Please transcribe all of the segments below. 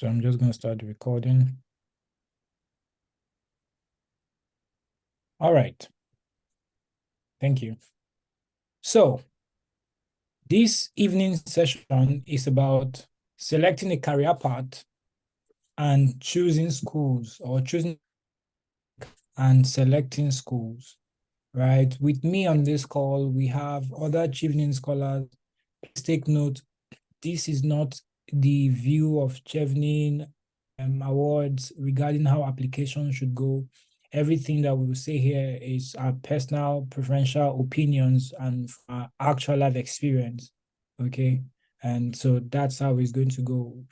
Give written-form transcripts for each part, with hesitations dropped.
So I'm just going to start the recording. All right. Thank you. So this evening session is about selecting a career path and choosing schools or choosing and selecting schools, right? With me on this call, we have other Chevening scholars. Please take note, this is not the view of Chevening awards regarding how applications should go. Everything that we will say here is our personal preferential opinions and our actual life experience. Okay. And so that's how it's going to go.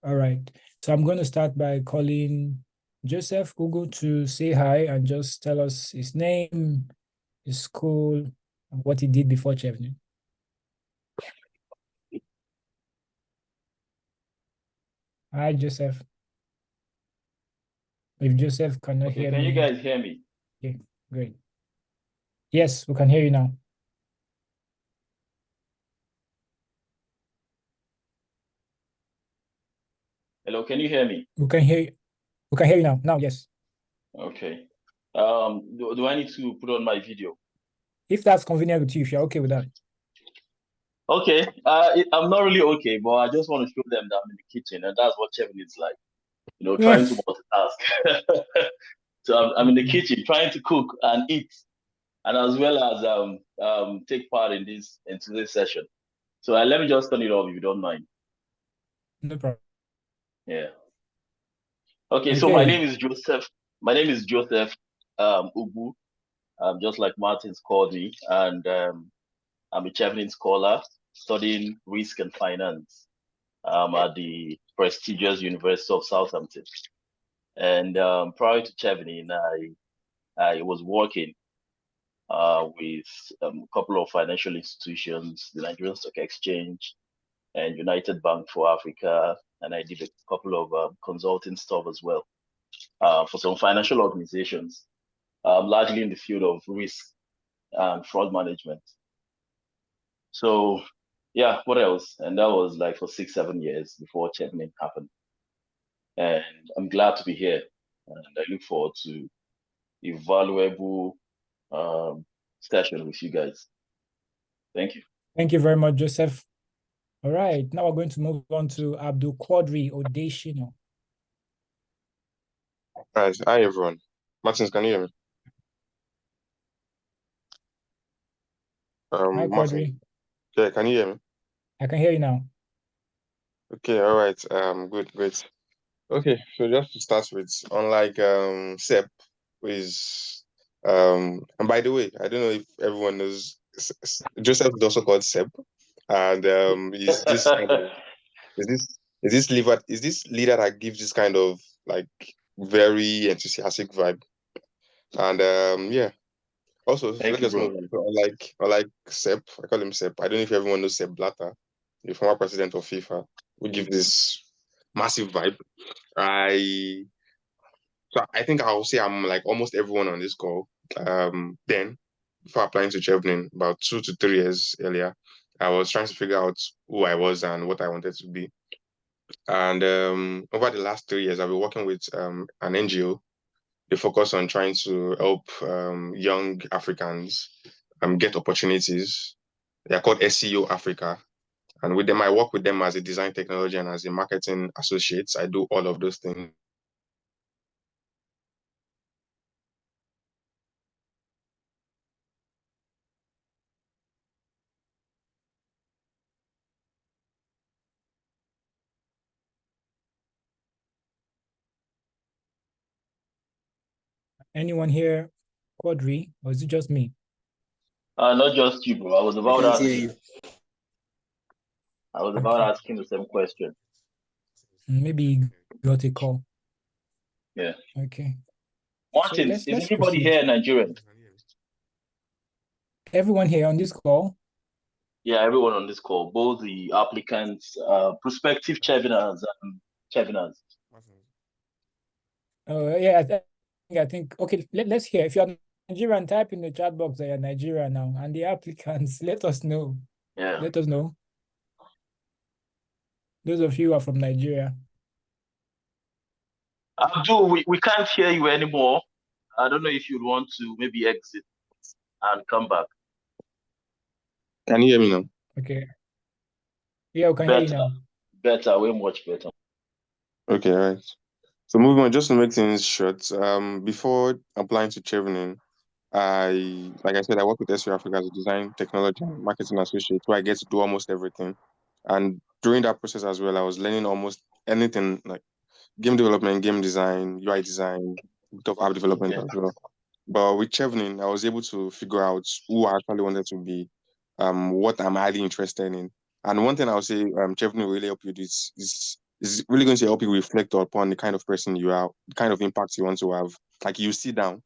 All right. So I'm going to start by calling Joseph Google to say hi and just tell us his name, his school, and what he did before Chevening. Hi, Joseph. If Joseph cannot hear Can me. you guys hear me? Okay, great. Yes, we can hear you now. Hello, can you hear me? We can hear you. We can hear you now. Now, yes. Okay. Do I need to put on my video? If that's convenient with you, if you're okay with that. Okay. I'm not really okay, but I just want to show them that I'm in the kitchen, and that's what Chevening is like. Trying to multitask. So I'm in the kitchen trying to cook and eat, and as well as take part in today's session. So let me just turn it off if you don't mind. No problem. Yeah. Okay. So my Okay. name is Joseph. My name is Joseph Ubu. Just like Martin's called me, and I'm a Chevening scholar studying risk and finance at the prestigious University of Southampton. And prior to Chevening, I was working with a couple of financial institutions, the Nigerian Stock Exchange and United Bank for Africa. And I did a couple of consulting stuff as well for some financial organizations, largely in the field of risk and fraud management. So yeah, what else? And that was like for 6, 7 years before Chevening happened. And I'm glad to be here. And I look forward to a valuable session with you guys. Thank you. Thank you very much, Joseph. All right. Now we're going to move on to Abdul Quadri Odeshino. Hi everyone. Martins, can you hear me? Hi, Martin. Quadri. Yeah, can you hear me? I can hear you now. Okay, all right. Good, great. Okay, so just to start with, unlike SEP, is and by the way, I don't know if everyone knows Joseph is also called SEP, and is this kind of is this leader that gives this kind of like very enthusiastic vibe, and yeah. Also, Thank let's you, just bro. move on. So unlike Sepp, I call him Sepp. I don't know if everyone knows Sepp Blatter, the former president of FIFA, who gives this massive vibe. I think I'll say I'm like almost everyone on this call. Then before applying to Chevening about 2 to 3 years earlier, I was trying to figure out who I was and what I wanted to be. And over the last 3 years, I've been working with an NGO. They focus on trying to help young Africans get opportunities. They're called SEO Africa. And with them, I work with them as a design technology and as a marketing associate. I do all of those things. Anyone here, Quadri, or is it just me? Not just you, bro. I was about asking. I was about Okay. asking the same question. Maybe you got a call. Yeah. Okay. So Martins, is let's everybody proceed. here Nigerian? Everyone here on this call. Yeah, everyone on this call, both the applicants, prospective Cheveners and Cheveners. Yeah, I think okay, let's hear. If you're Nigerian, type in the chat box that you're Nigerian now. And the applicants, let us know. Yeah. Let us know. Those of you who are from Nigeria. Abdul, we can't hear you anymore. I don't know if you'd want to maybe exit and come back. Can you hear me now? Okay. Yeah, we can hear you now. Better, way much better. Okay, all right. So moving on, just to make things short, before applying to Chevening, like I said, I work with SU Africa as a design, technology, and marketing associate, where I get to do almost everything. And during that process as well, I was learning almost anything like game development, game design, UI design, bit of app development as well. But with Chevening, I was able to figure out who I actually wanted to be, what I'm highly interested in. And one thing I'll say, Chevening will really help you is really going to help you reflect upon the kind of person you are, the kind of impact you want to have. Like you sit down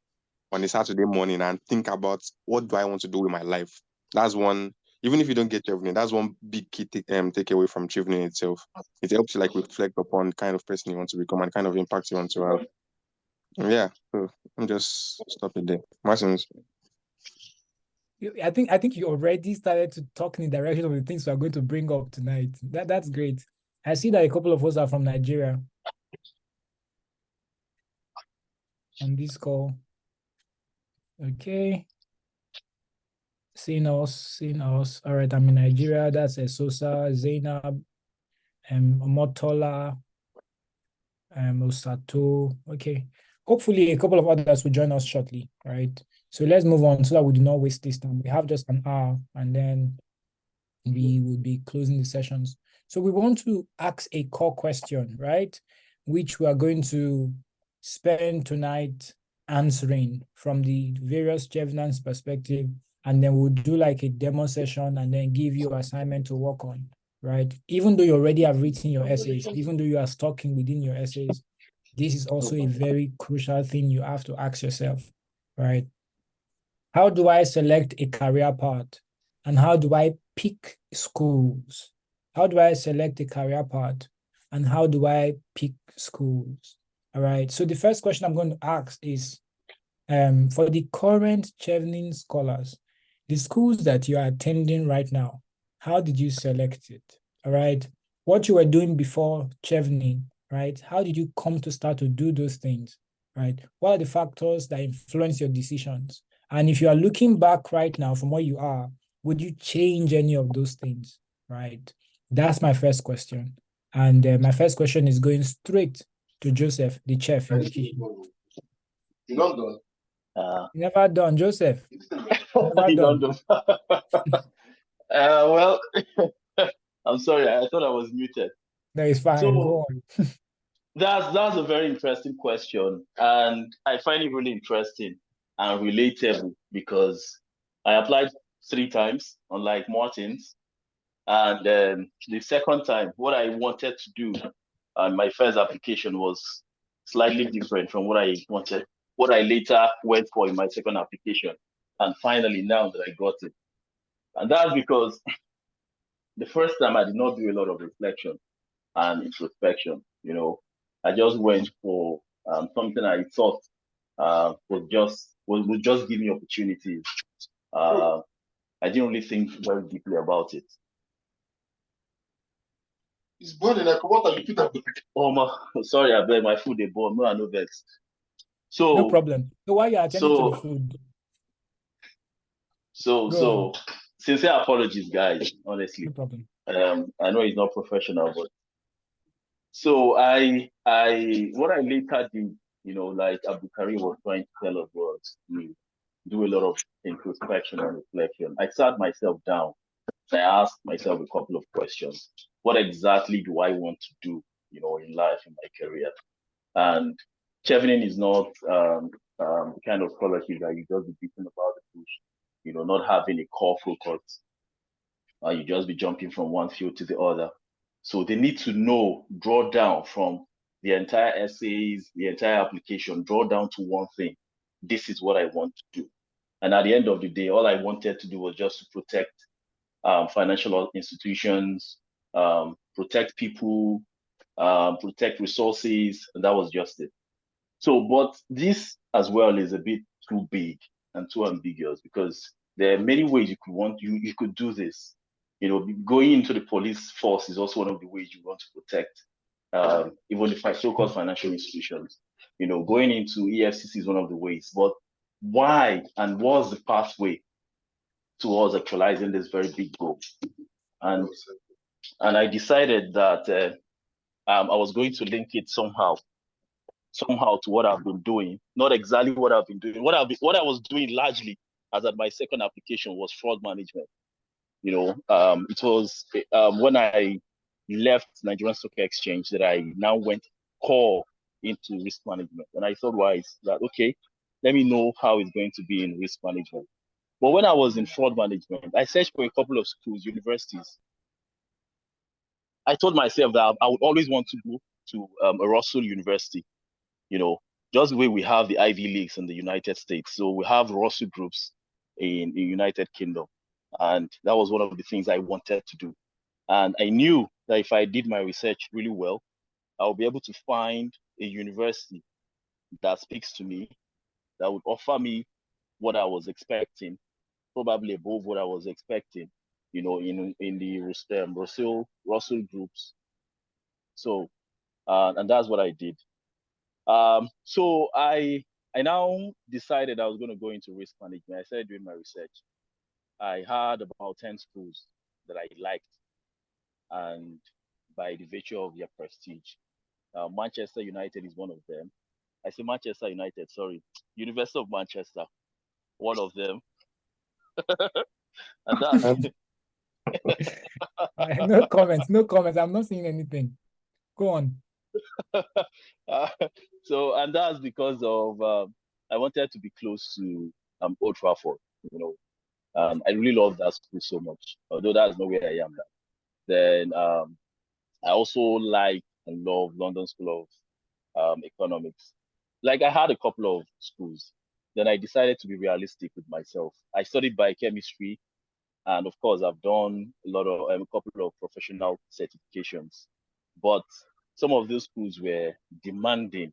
on a Saturday morning and think about what do I want to do with my life. That's one. Even if you don't get Chevening, that's one big key takeaway from Chevening itself. It helps you like reflect upon the kind of person you want to become and the kind of impact you want to have. Yeah, so I'm just stopping there. Martins. I think you already started to talk in the direction of the things we are going to bring up tonight. That's great. I see that a couple of us are from Nigeria on this call. Okay. Seeing us. All right, I'm in Nigeria. That's Sosa, Zainab, Motola, Osato. Okay. Hopefully a couple of others will join us shortly, right? So let's move on so that we do not waste this time. We have just an hour and then we will be closing the sessions. So we want to ask a core question, right? Which we are going to spend tonight answering from the various Chevenant's perspective, and then we'll do like a demo session and then give you assignment to work on, right? Even though you already have written your essays, even though you are talking within your essays, this is also a very crucial thing you have to ask yourself, right? How do I select a career path? And how do I pick schools? How do I select a career path? And how do I pick schools? All right. So the first question I'm going to ask is, for the current Chevening scholars, the schools that you are attending right now, how did you select it? All right. What you were doing before Chevening, right? How did you come to start to do those things, right? What are the factors that influence your decisions? And if you are looking back right now from where you are, would you change any of those things, right? That's my first question. And my first question is going straight to Joseph, the chef in the kitchen. You're not done. Never done, Joseph. Never You done. don't know. Well, I'm sorry. I thought I was muted. No, it's fine. So Go on. that's a very interesting question, and I find it really interesting and relatable because I applied 3 times, unlike Martin's, and the second time, what I wanted to do on my first application was slightly different from what I wanted, what I later went for in my second application, and finally now that I got it, and that's because the first time I did not do a lot of reflection and introspection. I just went for something I thought would just give me opportunities. I didn't really think very deeply about it. It's boiling. Like, what are you put? Oh my, sorry, I beg my food they burn. No, I no vex. So No problem. So while you're attending to the food, so sincere apologies, guys. Honestly, no problem. I know it's not professional, but so what I later did, like Abdul Karim was trying to tell us, was to do a lot of introspection and reflection. I sat myself down. I asked myself a couple of questions. What exactly do I want to do, in life, in my career? And Chevening is not the kind of scholarship that you just be beating about the bush, not having a core focus. You just be jumping from one field to the other. So they need to know, draw down from the entire essays, the entire application, draw down to one thing. This is what I want to do. And at the end of the day, all I wanted to do was just to protect financial institutions, protect people, protect resources, and that was just it. So, but this as well is a bit too big and too ambiguous because there are many ways you could do this. Going into the police force is also one of the ways you want to protect even if I so-called financial institutions. Going into EFCC is one of the ways, but why and what's the pathway towards actualizing this very big goal? And I decided that I was going to link it somehow to what I've been doing. Not exactly what I've been doing. What I was doing largely as at my second application was fraud management. It was when I left Nigerian Stock Exchange that I now went core into risk management. And I thought, wise that okay, let me know how it's going to be in risk management. But when I was in fraud management, I searched for a couple of schools, universities. I told myself that I would always want to go to a Russell University, you know, just the way we have the Ivy Leagues in the United States. So we have Russell groups in the United Kingdom. And that was one of the things I wanted to do. And I knew that if I did my research really well, I'll be able to find a university that speaks to me, that would offer me what I was expecting, probably above what I was expecting, in the Russell groups. So, and that's what I did. So I now decided I was going to go into risk management. I started doing my research. I had about 10 schools that I liked, and by the virtue of their prestige, Manchester United is one of them. I say Manchester United, sorry, University of Manchester, one of them, and that's No comments, no comments. I'm not seeing anything. Go on. uh, so, and that's because of I wanted to be close to Old Trafford. I really love that school so much, although that's not where I am now. Then I also like and love London School of Economics. Like I had a couple of schools. Then I decided to be realistic with myself. I studied biochemistry, and of course, I've done a couple of professional certifications. But some of those schools were demanding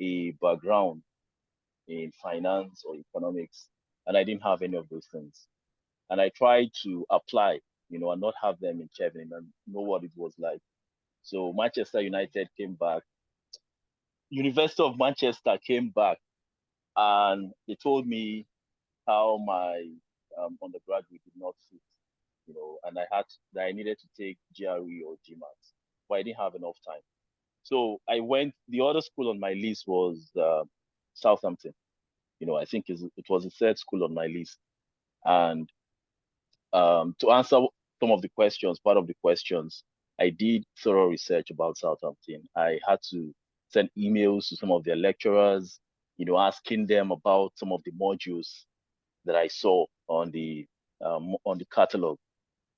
a background in finance or economics, and I didn't have any of those things. And I tried to apply, and not have them in Chevening and know what it was like. So Manchester United came back, University of Manchester came back, and they told me how my undergraduate did not fit, and that I needed to take GRE or GMAT, but I didn't have enough time. So I went. The other school on my list was Southampton. I think it was the third school on my list, and to answer some of the questions, part of the questions, I did thorough research about Southampton. I had to send emails to some of their lecturers, asking them about some of the modules that I saw on the catalog.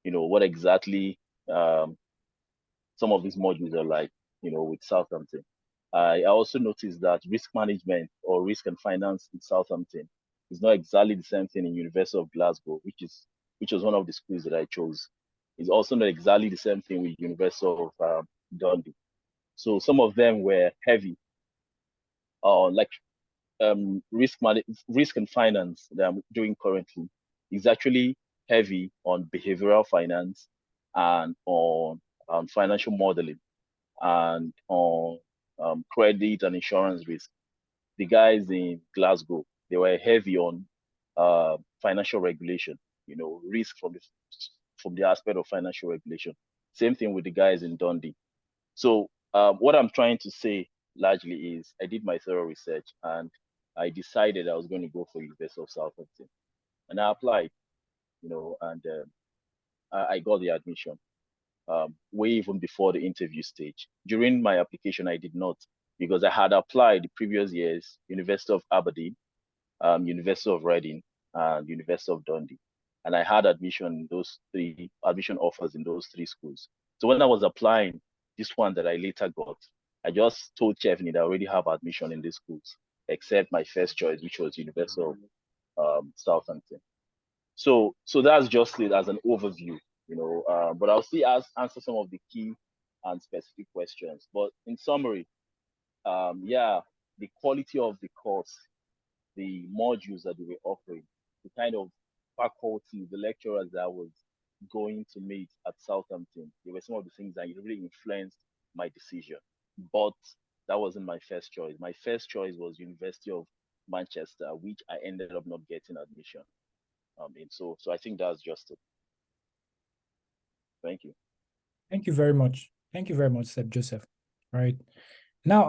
What exactly some of these modules are like. With Southampton. I also noticed that risk management or risk and finance in Southampton is not exactly the same thing in University of Glasgow, which was one of the schools that I chose. It's also not exactly the same thing with University of Dundee. So some of them were heavy, like risk and finance that I'm doing currently is actually heavy on behavioral finance and on financial modeling and on credit and insurance risk. The guys in Glasgow, they were heavy on financial regulation, risk from the aspect of financial regulation. Same thing with the guys in Dundee. So what I'm trying to say largely is I did my thorough research and I decided I was going to go for University of Southampton. And I applied, and I got the admission way even before the interview stage. During my application, I did not because I had applied the previous years, University of Aberdeen, University of Reading, and University of Dundee. And I had admission offers in those three schools. So when I was applying this one that I later got, I just told Chevening that I already have admission in these schools, except my first choice, which was University of Southampton. So that's just it as an overview, but I'll still answer some of the key and specific questions. But in summary, yeah, the quality of the course, the modules that they were offering, the kind of faculty, the lecturers that I was going to meet at Southampton, they were some of the things that really influenced my decision. But that wasn't my first choice. My first choice was University of Manchester, which I ended up not getting admission in. So I think that's just it. Thank you. Thank you very much. Thank you very much, Sir Joseph. Right. Now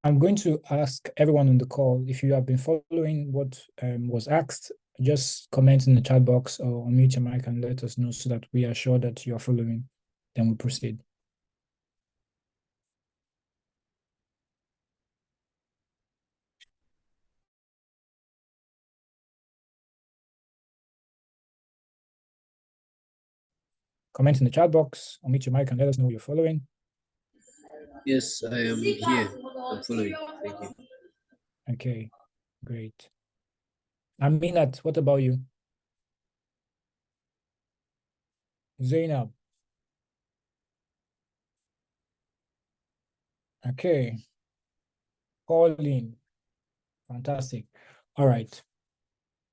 I'm going to ask everyone on the call if you have been following what was asked, just comment in the chat box or unmute your mic and let us know so that we are sure that you are following. Then we proceed. Comment in the chat box, unmute your mic and let us know you're following. Yes, I am here. I'm following. Thank you. Okay, great. Aminat, what about you? Zainab. Okay. Pauline. Fantastic. All right.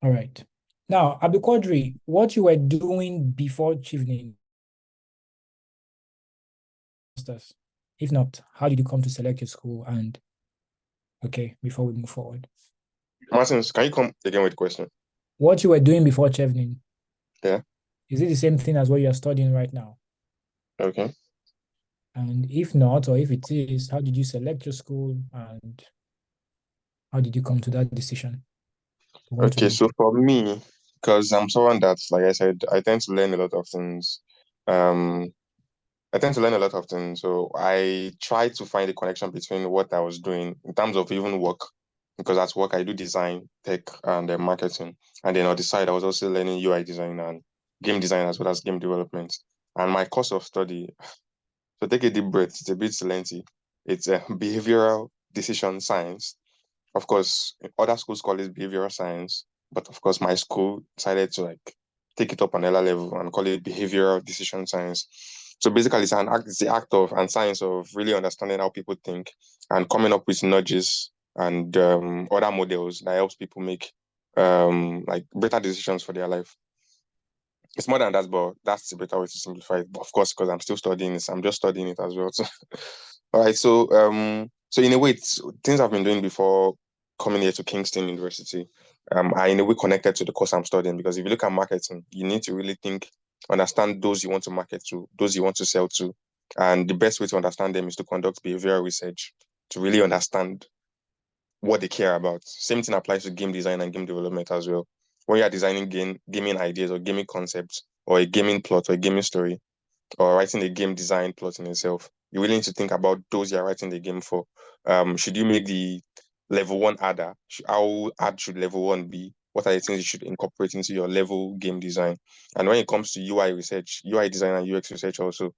All right. Now, Abdul Quadri, what you were doing before Chevening? If not, how did you come to select your school? And okay, before we move forward, Martins, can you come again with the question? what you were doing before Chevening? Yeah. Is it the same thing as what you are studying right now? Okay. And if not, or if it is, how did you select your school and how did you come to that decision? Okay, so for me, because I'm someone that's, like I said, I tend to learn a lot of things. Um, I tend to learn a lot of things. So I try to find a connection between what I was doing in terms of even work, because at work I do design, tech, and marketing. And then on the side, I was also learning UI design and game design as well as game development. And my course of study, so take a deep breath, it's a bit lengthy. It's a behavioral decision science. Of course, other schools call it behavioral science, but of course, my school decided to like take it up another level and call it behavioral decision science. So basically, it's the act of and science of really understanding how people think and coming up with nudges and other models that helps people make like better decisions for their life. It's more than that, but that's a better way to simplify it. But of course, because I'm still studying this, I'm just studying it as well. All right, so in a way, it's things I've been doing before coming here to Kingston University. Are in a way connected to the course I'm studying, because if you look at marketing, you need to really think, understand those you want to market to, those you want to sell to, and the best way to understand them is to conduct behavioral research to really understand what they care about. Same thing applies to game design and game development as well. When you are designing gaming ideas or gaming concepts or a gaming plot or a gaming story, or writing a game design plot in itself, you really need to think about those you're writing the game for. Should you make the level one adder? How hard should level one be? What are the things you should incorporate into your level game design? And when it comes to UI research, UI design and UX research also,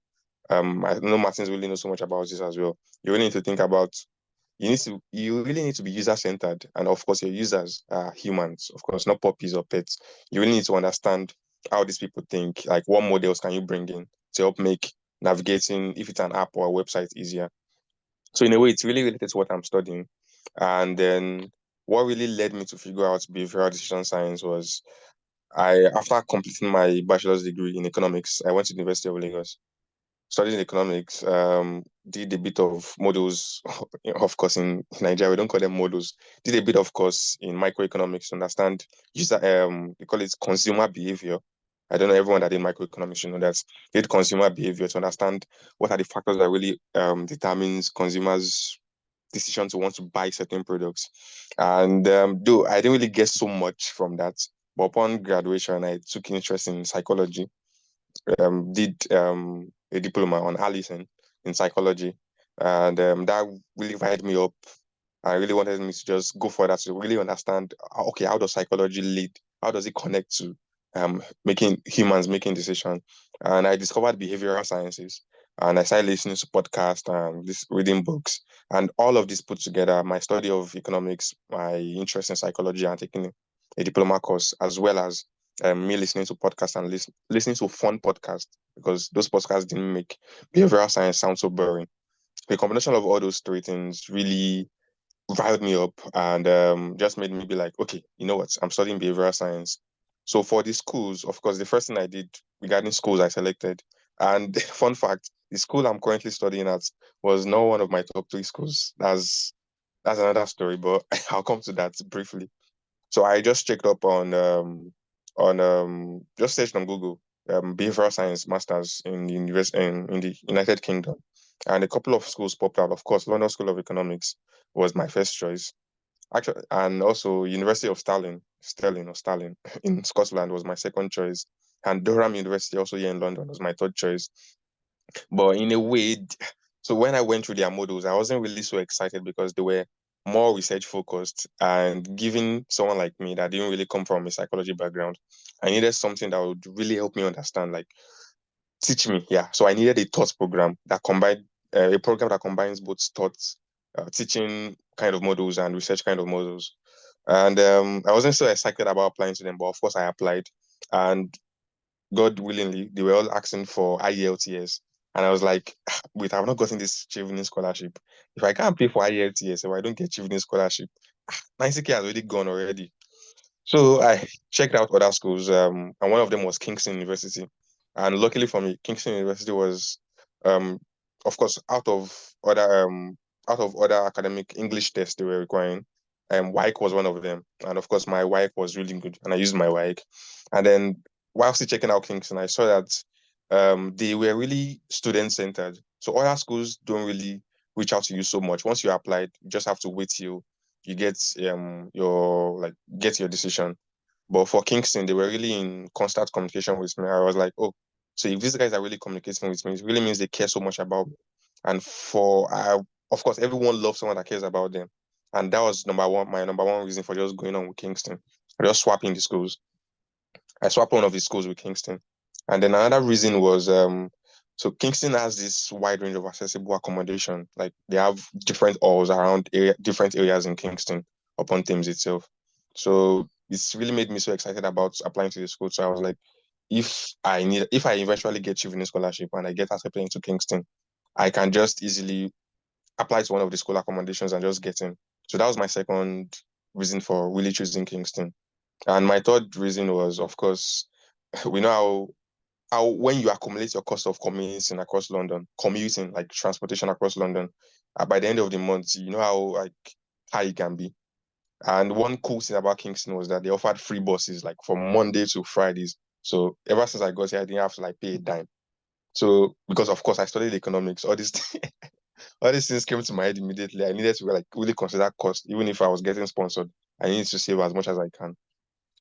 I know Martin's really knows so much about this as well. You really need to think about you really need to be user centered, and of course your users are humans, of course, not puppies or pets. You really need to understand how these people think, like what models can you bring in to help make navigating, if it's an app or a website, easier. So in a way, it's really related to what I'm studying. And then what really led me to figure out behavioral decision science was after completing my bachelor's degree in economics, I went to the University of Lagos, studied economics, did a bit of models, of course, in Nigeria, we don't call them models. Did a bit of course in microeconomics to understand user, they call it consumer behavior. I don't know, everyone that did microeconomics should know that. Did consumer behavior to understand what are the factors that really determines consumers' decision to want to buy certain products. And though I didn't really get so much from that, but upon graduation, I took interest in psychology, did a diploma on Allison in psychology, and that really fired me up. I really wanted me to just go for that to really understand, okay, how does psychology lead? How does it connect to making humans making decisions? And I discovered behavioral sciences, and I started listening to podcasts and reading books, and all of this put together, my study of economics, my interest in psychology, and taking a diploma course, as well as me listening to podcasts and listening to fun podcasts, because those podcasts didn't make behavioral science sound so boring. The combination of all those three things really riled me up and just made me be like, okay, you know what? I'm studying behavioral science. So for the schools, of course, the first thing I did regarding schools I selected, and fun fact, the school I'm currently studying at was not one of my top three schools. That's another story, but I'll come to that briefly. So I just checked up on just searched on Google behavioral science masters in the in the United Kingdom, and a couple of schools popped out. Of course, London School of Economics was my first choice. Actually, and also University of Stirling in Scotland was my second choice, and Durham University also here in London was my third choice. But in a way, so when I went through their models, I wasn't really so excited because they were more research focused. And given someone like me that didn't really come from a psychology background, I needed something that would really help me understand, like teach me. Yeah. So I needed a thoughts program that combined a program that combines both thoughts, teaching kind of models and research kind of models. And I wasn't so excited about applying to them, but of course I applied. And God willingly, they were all asking for IELTS. And I was like, wait, I've not gotten this Chevening scholarship. If I can't pay for IELTS, if I don't get Chevening scholarship, 90K has already gone already. So I checked out other schools, and one of them was Kingston University. And luckily for me, Kingston University was, um, of course, out of other academic English tests they were requiring. WAEC was one of them, and of course, my WAEC was really good, and I used my WAEC. And then, while still checking out Kingston, I saw that they were really student centered. So other schools don't really reach out to you so much. Once you applied, you just have to wait till you get get your decision. But for Kingston, they were really in constant communication with me. I was like, oh, so if these guys are really communicating with me, it really means they care so much about me. And of course, everyone loves someone that cares about them. And that was my number one reason for just going on with Kingston. Just swapping the schools. I swapped one of the schools with Kingston. And then another reason was so Kingston has this wide range of accessible accommodation. Like they have different halls around different areas in Kingston upon Thames itself. So it's really made me so excited about applying to the school. So I was like, if I eventually get Chevening scholarship and I get accepted into Kingston, I can just easily apply to one of the school accommodations and just get in. So that was my second reason for really choosing Kingston. And my third reason was, of course, we know how when you accumulate your cost of commuting like transportation across London, by the end of the month, you know how like high it can be. And one cool thing about Kingston was that they offered free buses like from Monday to Fridays. So ever since I got here, I didn't have to like pay a dime. So because of course I studied economics, all these all these things came to my head immediately. I needed to like really consider cost, even if I was getting sponsored. I needed to save as much as I can.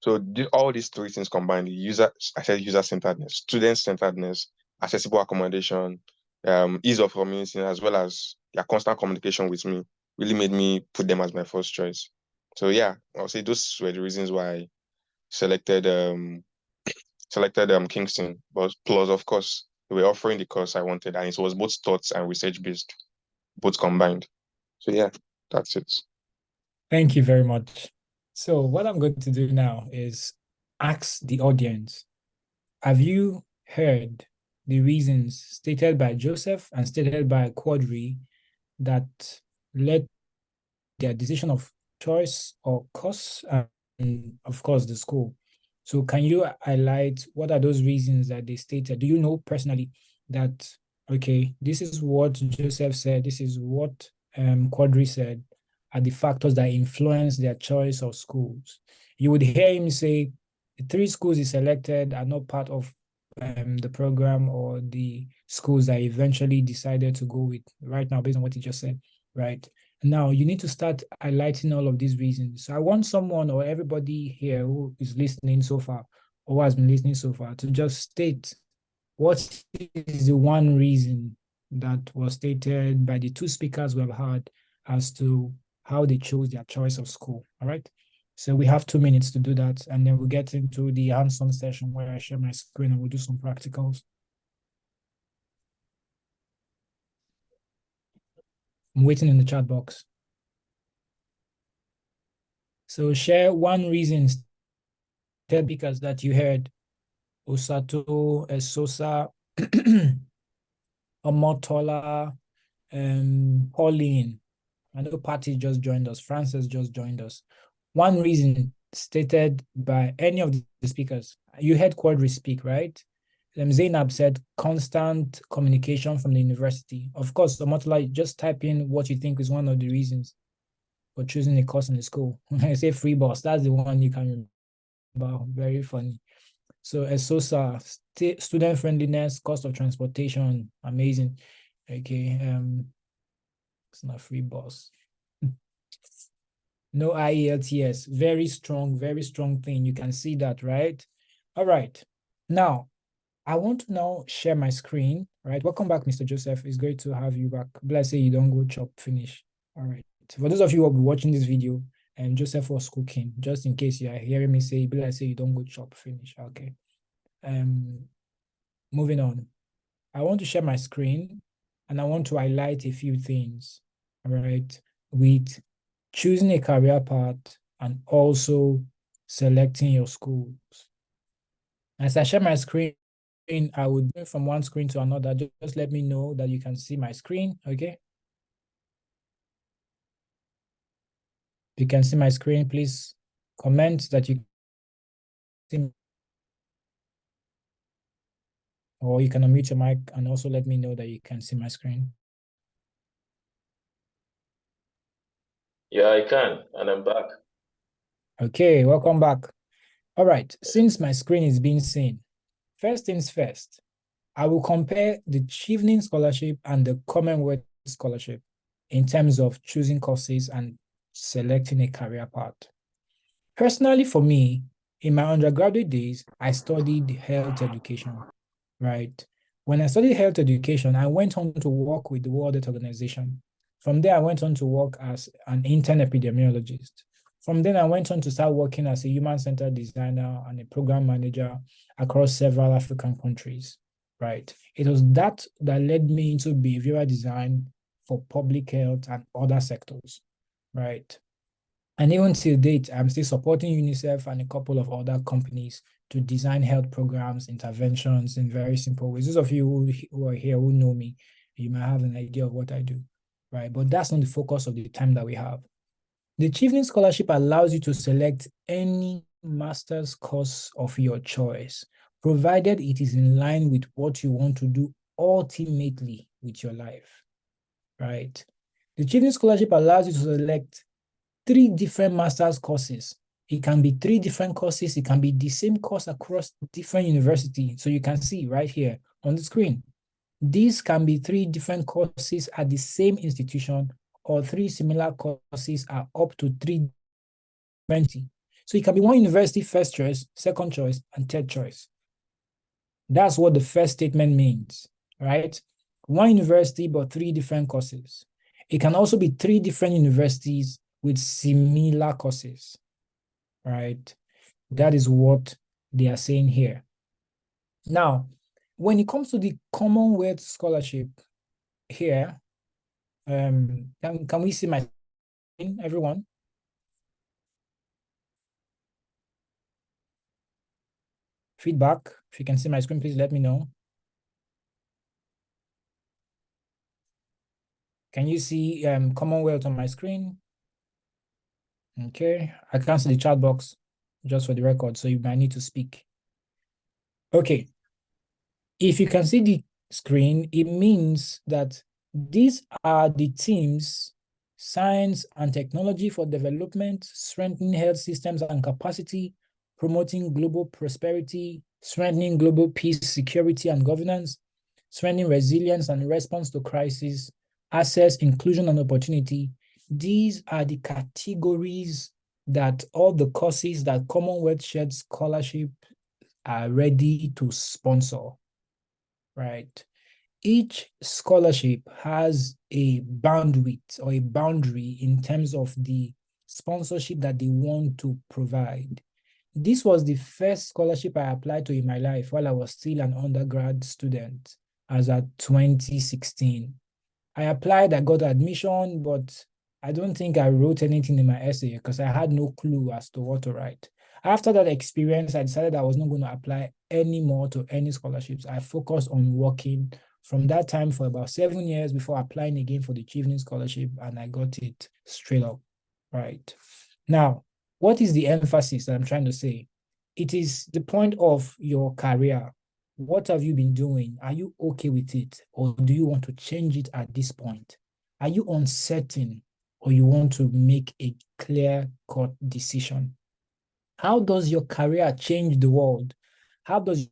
So all these three things combined, I said user-centeredness, student-centeredness, accessible accommodation, ease of communication, as well as their constant communication with me, really made me put them as my first choice. So yeah, I'll say those were the reasons why I selected Kingston. But plus, of course, they were offering the course I wanted, and it was both thoughts and research based, both combined. So yeah, that's it. Thank you very much. So what I'm going to do now is ask the audience, have you heard the reasons stated by Joseph and stated by Quadri that led their decision of choice or course and of course the school? So can you highlight what are those reasons that they stated? Do you know personally that, okay, this is what Joseph said, this is what Quadri said, are the factors that influence their choice of schools? You would hear him say the three schools he selected are not part of the program or the schools that eventually decided to go with right now based on what he just said, right? Now you need to start highlighting all of these reasons. So I want someone or everybody here who is listening so far or who has been listening so far to just state what is the one reason that was stated by the two speakers we have had as to how they chose their choice of school. All right. So we have 2 minutes to do that, and then we'll get into the hands-on session where I share my screen and we'll do some practicals. I'm waiting in the chat box. So share one reason because that you heard. Osato, Esosa, Omotola, Pauline. I know Patty just joined us. Francis just joined us. One reason stated by any of the speakers. You heard Quadri speak, right? Zainab said constant communication from the university. Of course, Omotola, just type in what you think is one of the reasons for choosing a course in the school. I say free bus, that's the one you can remember. Very funny. So SOSA, student friendliness, cost of transportation, amazing. Okay, it's not free bus. No IELTS, very strong thing. You can see that, right? All right. Now, I want to now share my screen, right? Welcome back, Mr. Joseph. It's great to have you back. Bless you, you don't go chop finish. All right. For those of you who will be watching this video, and Joseph was cooking, just in case you are hearing me say, bless you, you don't go chop finish. Okay. Moving on. I want to share my screen and I want to highlight a few things, all right, with choosing a career path and also selecting your schools. As I share my screen, I would move from one screen to another. Just let me know that you can see my screen, okay? If you can see my screen, please comment that you see, or you can unmute your mic and also let me know that you can see my screen. Yeah, I can, and I'm back. Okay, welcome back. All right, since my screen is being seen, first things first, I will compare the Chevening Scholarship and the Commonwealth Scholarship in terms of choosing courses and selecting a career path. Personally, for me, in my undergraduate days, I studied health education, right? When I studied health education, I went on to work with the World Health Organization. From there, I went on to work as an intern epidemiologist. From then, I went on to start working as a human-centered designer and a program manager across several African countries, right? It was that led me into behavioral design for public health and other sectors, right? And even till date, I'm still supporting UNICEF and a couple of other companies to design health programs, interventions in very simple ways. Those of you who are here who know me, you might have an idea of what I do, right? But that's not the focus of the time that we have. The Chevening Scholarship allows you to select any master's course of your choice, provided it is in line with what you want to do ultimately with your life, right? The Chevening Scholarship allows you to select 3 different master's courses. It can be 3 different courses. It can be the same course across different universities. So you can see right here on the screen. These can be 3 different courses at the same institution, or 3 similar courses are up to 320. So it can be one university first choice, second choice, and third choice. That's what the first statement means, right? One university, but 3 different courses. It can also be 3 different universities with similar courses, right? That is what they are saying here. Now, when it comes to the Commonwealth Scholarship here, can we see my screen, everyone? Feedback. If you can see my screen, please let me know. Can you see Commonwealth on my screen? Okay, I can't see the chat box, just for the record, so you might need to speak. Okay, if you can see the screen, it means that these are the teams: science and technology for development, strengthening health systems and capacity, promoting global prosperity, strengthening global peace, security, and governance, strengthening resilience and response to crisis, access, inclusion, and opportunity. These are the categories that all the courses that Commonwealth Shared Scholarship are ready to sponsor, right? Each scholarship has a bandwidth or a boundary in terms of the sponsorship that they want to provide. This was the first scholarship I applied to in my life while I was still an undergrad student, as at 2016. I applied, I got admission, but I don't think I wrote anything in my essay because I had no clue as to what to write. After that experience, I decided I was not going to apply anymore to any scholarships. I focused on working from that time for about 7 years before applying again for the Chevening Scholarship, and I got it straight up, right? Now, what is the emphasis that I'm trying to say? It is the point of your career, What have you been doing? Are you okay with it? Or do you want to change it at this point? Are you uncertain or you want to make a clear-cut decision? How does your career change the world? How does your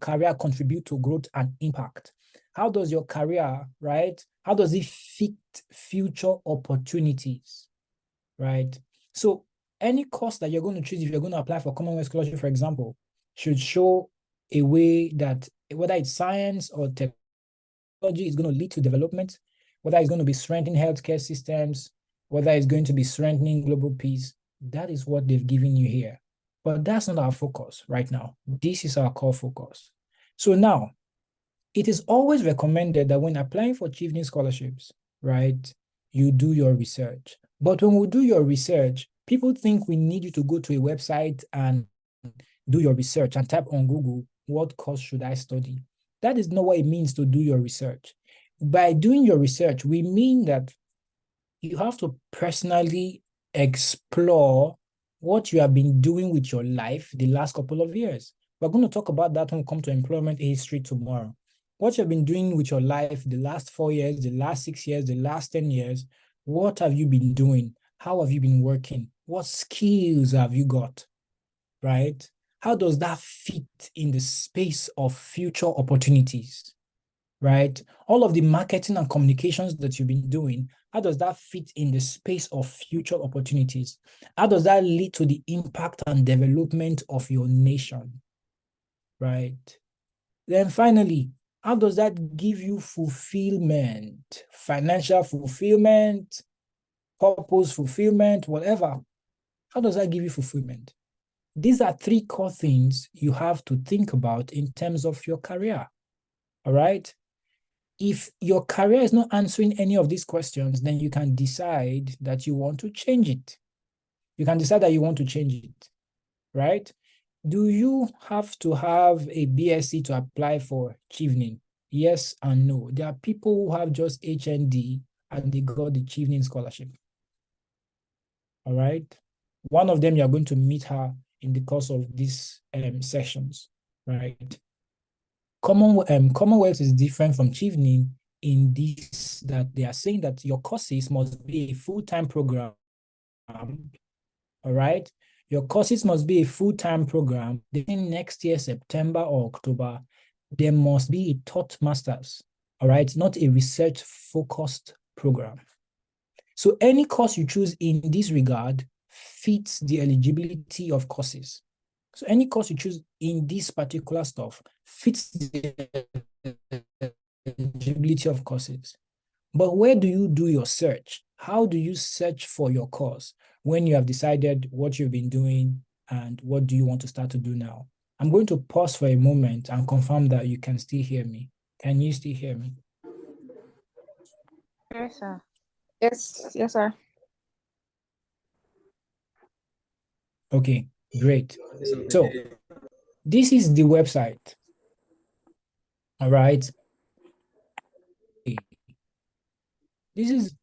career contribute to growth and impact? How does your career, right? How does it fit future opportunities, right? So any course that you're going to choose, if you're going to apply for Commonwealth Scholarship, for example, should show a way that whether it's science or technology is going to lead to development, whether it's going to be strengthening healthcare systems, whether it's going to be strengthening global peace. That is what they've given you here. But that's not our focus right now. This is our core focus. So now, it is always recommended that when applying for Chevening scholarships, right, you do your research. But when we do your research, people think we need you to go to a website and do your research and type on Google, what course should I study? That is not what it means to do your research. By doing your research, we mean that you have to personally explore what you have been doing with your life the last couple of years. We're going to talk about that when we come to employment history tomorrow. What you've been doing with your life the last 4 years, the last 6 years, the last 10 years, what have you been doing? How have you been working? What skills have you got, right? How does that fit in the space of future opportunities, right? All of the marketing and communications that you've been doing, how does that fit in the space of future opportunities? How does that lead to the impact and development of your nation, right? Then finally, how does that give you fulfillment, financial fulfillment, purpose fulfillment, whatever? How does that give you fulfillment? These are 3 core things you have to think about in terms of your career, all right? If your career is not answering any of these questions, then you can decide that you want to change it. You can decide that you want to change it, right? Do you have to have a BSc to apply for Chevening? Yes and no. There are people who have just HND and they got the Chevening scholarship. All right. One of them, you're going to meet her in the course of these sessions, right? Commonwealth is different from Chevening in this, that they are saying that your courses must be a full-time program, all right? Your courses must be a full-time program. Then next year, September or October, there must be a taught master's, all right? Not a research-focused program. So any course you choose in this regard fits the eligibility of courses. So any course you choose in this particular stuff fits the eligibility of courses. But where do you do your search? How do you search for your course when you have decided what you've been doing and what do you want to start to do now? I'm going to pause for a moment and confirm that you can still hear me. Can you still hear me? Yes, sir. Yes, sir. Okay, great. So this is the website. All right. This is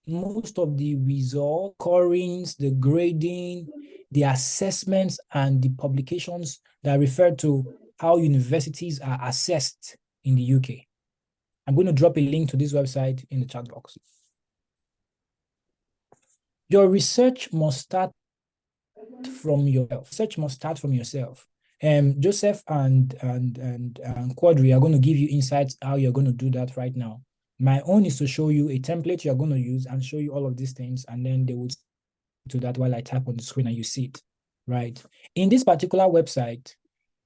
most of the results, scorings, the grading, the assessments, and the publications that refer to how universities are assessed in the UK. I'm going to drop a link to this website in the chat box. Your research must start from yourself. Research must start from yourself. Joseph and Quadri are going to give you insights how you're going to do that right now. My own is to show you a template you're going to use and show you all of these things, and then they would do that while I type on the screen and you see it, right? In this particular website,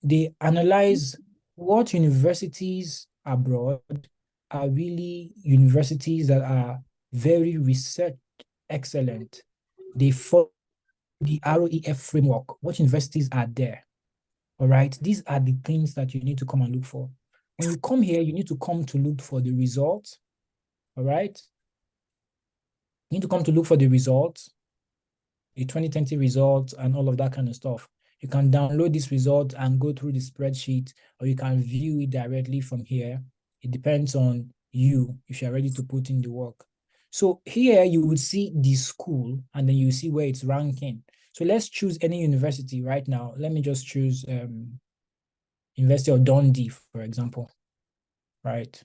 they analyze what universities abroad are really universities that are very research excellent. They follow the ROEF framework. What universities are there? All right, these are the things that you need to come and look for. When you come here, you need to come to look for the results. All right, you need to come to look for the results, the 2020 results, and all of that kind of stuff. You can download this result and go through the spreadsheet, or you can view it directly from here. It depends on you if you're ready to put in the work. So here you will see the school, and then you see where it's ranking. So let's choose any university right now. Let me just choose University of Dundee, for example, right?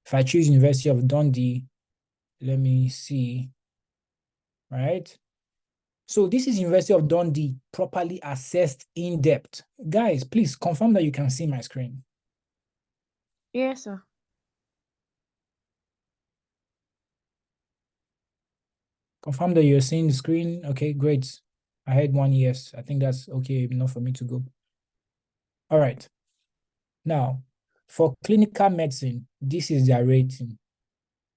If I choose University of Dundee, let me see, right? So this is University of Dundee, properly assessed in depth. Guys, please confirm that you can see my screen. Yes, sir. Confirm that you're seeing the screen. Okay, great. I had one yes. I think that's okay enough for me to go. All right. Now, for clinical medicine, this is their rating.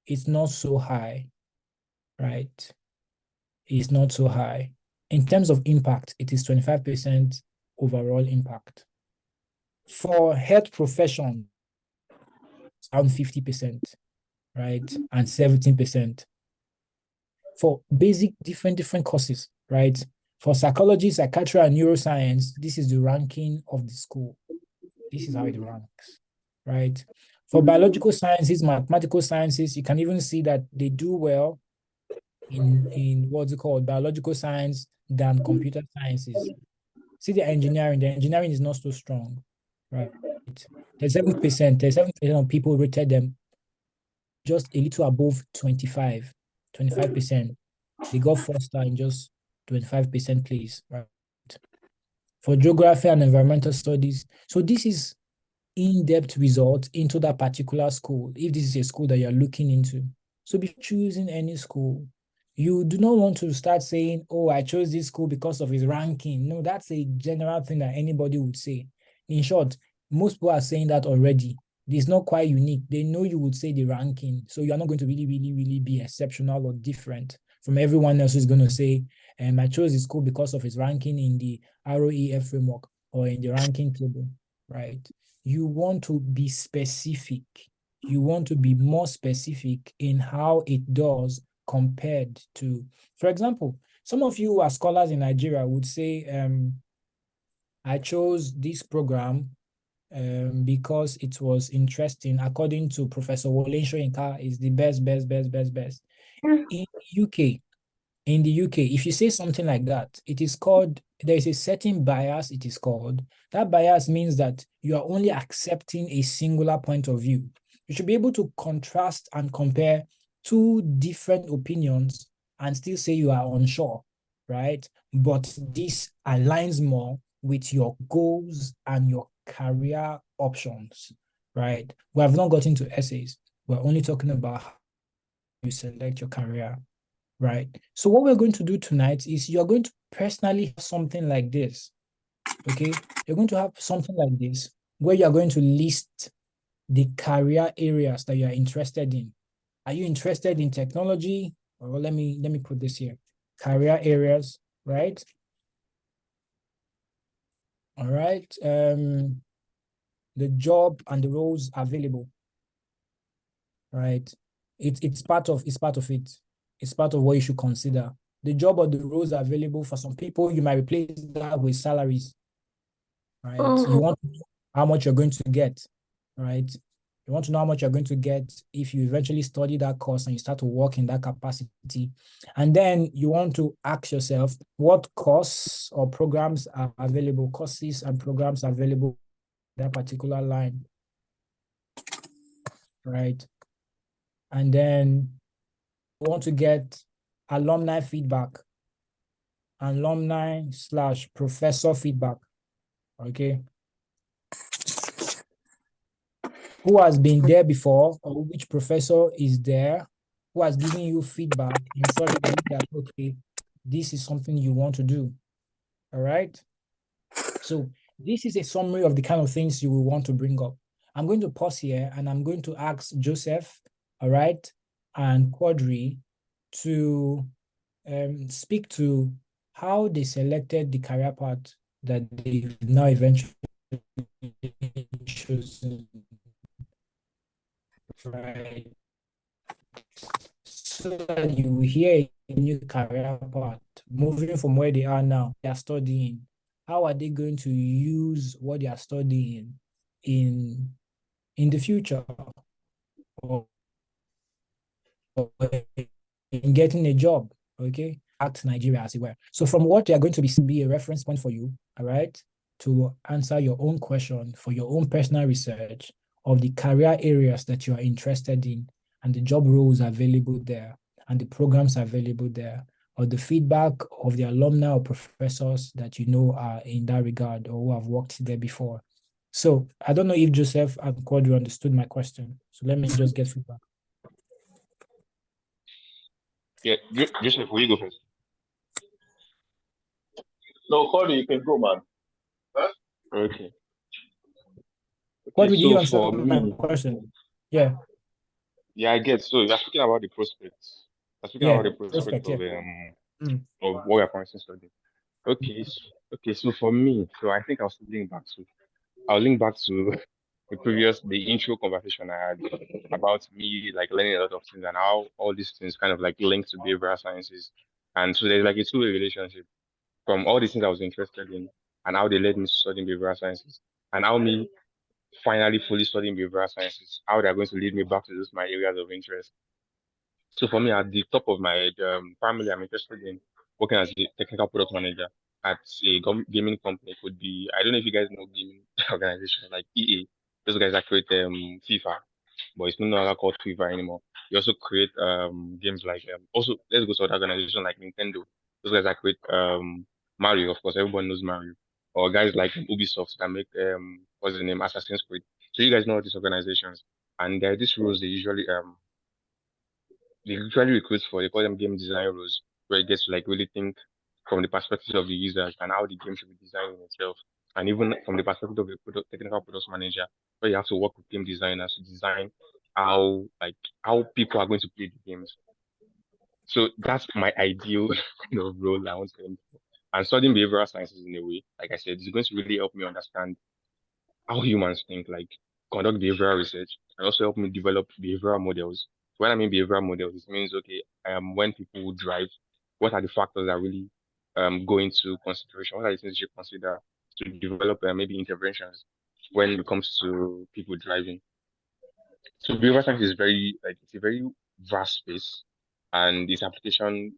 It's not so high, right? It's not so high. In terms of impact, it is 25% overall impact. For health profession, around 50%, right? And 17%. For basic different courses, right? For psychology, psychiatry, and neuroscience, this is the ranking of the school. This is how it ranks, right? For biological sciences, mathematical sciences, you can even see that they do well in what's it called, biological science than computer sciences. See the engineering is not so strong, right? 37% of people rated them just a little above 25%. They got 4 star in just 25% place, right? For geography and environmental studies. So this is in-depth results into that particular school, if this is a school that you're looking into. So before choosing any school, you do not want to start saying, oh, I chose this school because of its ranking. No, that's a general thing that anybody would say. In short, most people are saying that already. It's not quite unique. They know you would say the ranking. So you're not going to really be exceptional or different from everyone else who's going to say, I chose this school because of its ranking in the ROEF framework or in the ranking table, right? You want to be specific. You want to be more specific in how it does compared to, for example, some of you who are scholars in Nigeria would say, I chose this program because it was interesting. According to Professor Wole Soyinka, is the best. In UK, in the UK, if you say something like that, it is called, there is a certain bias, it is called. That bias means that you are only accepting a singular point of view. You should be able to contrast and compare two different opinions and still say you are unsure, right? But this aligns more with your goals and your career options, right? We have not gotten to essays. We're only talking about how you select your career. Right. So what we're going to do tonight is you're going to personally have something like this. Okay. You're going to have something like this where you're going to list the career areas that you're interested in. Are you interested in technology? Or let me put this here. Career areas, right? All right. The job and the roles available. Right. It's part of it. It's part of what you should consider. The job or the roles are available for some people. You might replace that with salaries, right? You want to know how much you're going to get, right? You want to know how much you're going to get if you eventually study that course and you start to work in that capacity. And then you want to ask yourself, what courses or programs are available, courses and programs available in that particular line, right? And then want to get alumni feedback, alumni/professor feedback, okay? Who has been there before, or which professor is there, who has given you feedback and solidly that, okay, this is something you want to do, all right? So this is a summary of the kind of things you will want to bring up. I'm going to pause here and I'm going to ask Joseph, all right, and Quadri to speak to how they selected the career path that they've now eventually chosen, right? So that you hear a new career path, moving from where they are now, they are studying. How are they going to use what they are studying in the future, or in getting a job, okay? At Nigeria, as it were. So from what they are going to be a reference point for you, all right, to answer your own question for your own personal research of the career areas that you are interested in and the job roles available there and the programs available there, or the feedback of the alumni or professors that you know are in that regard or who have worked there before. So I don't know if Joseph and Quadri understood my question. So let me just get feedback. Yeah, Joseph, will you go first? No, Corey, you can go, man. Okay. Quadri, did you So answer for my me, question? Yeah, yeah, I get. So you're speaking about the prospects. You're speaking yeah, about the prospect prospect, yeah. Mm. of what we're currently studying. Okay, okay. So for me, so I think I'll link back to the intro conversation I had about me like learning a lot of things and how all these things kind of like link to behavioral sciences. And so there's like a two-way relationship from all these things I was interested in and how they led me to studying behavioral sciences and how me finally fully studying behavioral sciences, how they're going to lead me back to those my areas of interest. So for me, at the top of my family, I'm interested in working as a technical product manager at a gaming company. It could be, I don't know if you guys know gaming organization like EA. Those guys that create FIFA, but it's no longer called FIFA anymore. You also create games like also let's go to other organization like Nintendo. Those guys that create Mario, of course, everyone knows Mario. Or guys like Ubisoft that make what's the name, Assassin's Creed. So you guys know all these organizations, and there are these rules they usually recruit for, they call them game design roles, where it gets to like really think from the perspective of the users and how the game should be designed in itself. And even from the perspective of a technical product manager, where you have to work with game designers to design how like how people are going to play the games. So that's my ideal kind of role I want to aim for. And studying behavioral sciences in a way, like I said, is going to really help me understand how humans think, like conduct behavioral research, and also help me develop behavioral models. When I mean behavioral models, it means okay, when people drive, what are the factors that really go into consideration? What are the things you consider to develop maybe interventions when it comes to people driving? So behavioral science is very like it's a very vast space, and its application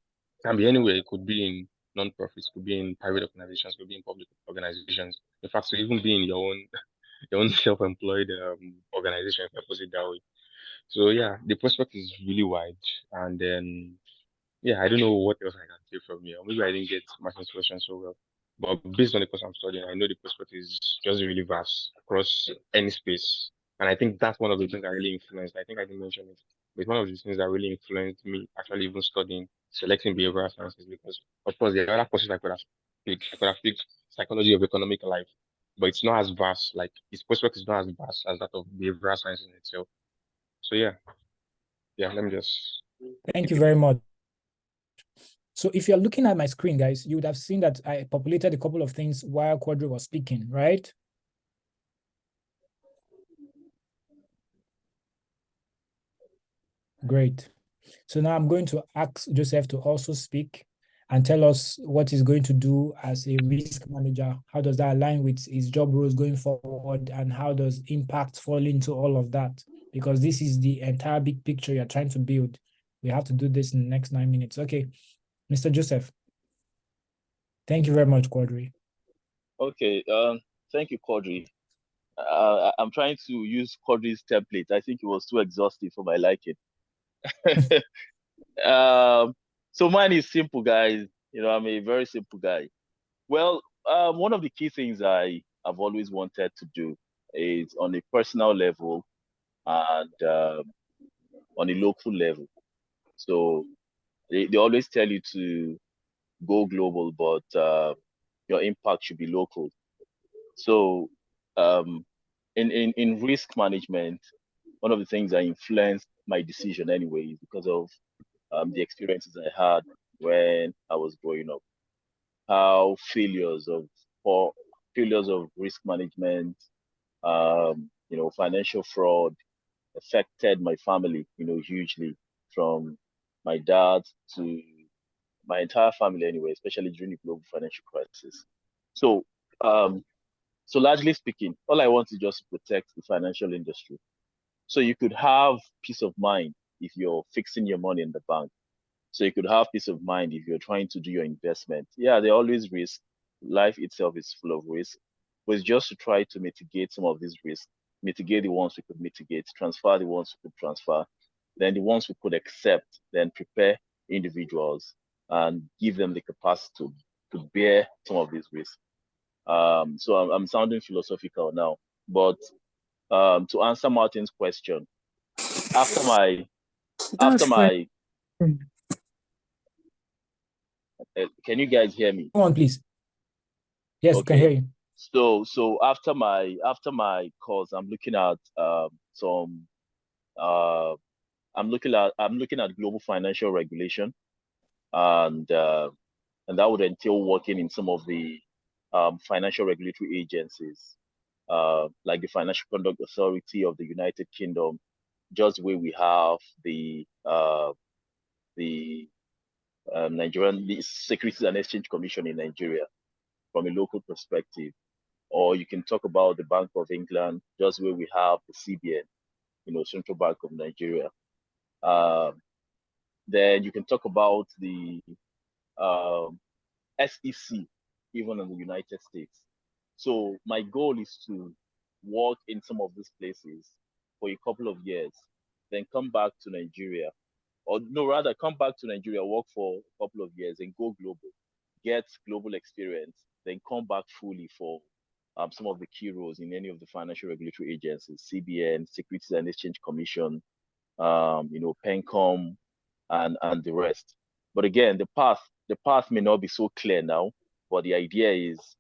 can be anywhere. It could be in non-profits, could be in private organizations, could be in public organizations. In fact, so even be in your own self-employed organization, if I put it that way. So yeah, the prospect is really wide, and then yeah, I don't know what else I can say from here. Maybe I didn't get Martin's question so well, but based on the course I'm studying, I know the prospect is just really vast across any space, and I think that's one of the things that really influenced. I think I didn't mention it, but it's one of the things that really influenced me actually even studying, selecting behavioral sciences because, of course, there are other courses I could have picked. I could have picked psychology of economic life, but it's not as vast. Like its prospect is not as vast as that of behavioral science in itself. So yeah, yeah. Let me just Thank keep you it very there. much. So if you're looking at my screen, guys, you would have seen that I populated a couple of things while Quadri was speaking, right? Great. So now I'm going to ask Joseph to also speak and tell us what he's going to do as a risk manager. How does that align with his job roles going forward, and how does impact fall into all of that? Because this is the entire big picture you're trying to build. We have to do this in the next 9 minutes. Okay, Mr. Joseph. Thank you very much, Quadri. Okay. Thank you, Corey. I'm trying to use Corey's template. I think it was too exhaustive for my liking. Um, so mine is simple, guys. I'm a very simple guy. Well, one of the key things I've always wanted to do is on a personal level and on a local level. So they always tell you to go global, but your impact should be local. So um, in risk management, one of the things that influenced my decision anyway is because of the experiences I had when I was growing up. How or failures of risk management, financial fraud affected my family, hugely from my dad to my entire family anyway, especially during the global financial crisis. So, um, so largely speaking, all I want is just to protect the financial industry. So you could have peace of mind if you're fixing your money in the bank. So you could have peace of mind if you're trying to do your investment. Yeah, there are always risk. Life itself is full of risk. was just to try to mitigate some of these risks, mitigate the ones we could mitigate, transfer the ones we could transfer, then the ones we could accept, then prepare individuals and give them the capacity to bear some of these risks. So I'm sounding philosophical now, but to answer Martin's question, after my can you guys hear me? Go on, please. Yes, we can hear you. So after my course, I'm looking at I'm looking at global financial regulation, and that would entail working in some of the financial regulatory agencies, like the Financial Conduct Authority of the United Kingdom, just where we have the Nigerian the Securities and Exchange Commission in Nigeria from a local perspective. Or you can talk about the Bank of England, just where we have the CBN, Central Bank of Nigeria. Then you can talk about the SEC, even in the United States. So my goal is to work in some of these places for a couple of years, then come back to Nigeria, or no, rather come back to Nigeria, work for a couple of years, and go global, get global experience, then come back fully for some of the key roles in any of the financial regulatory agencies, CBN, Securities and Exchange Commission, PENCOM, and the rest. But again, the path may not be so clear now, but the idea is,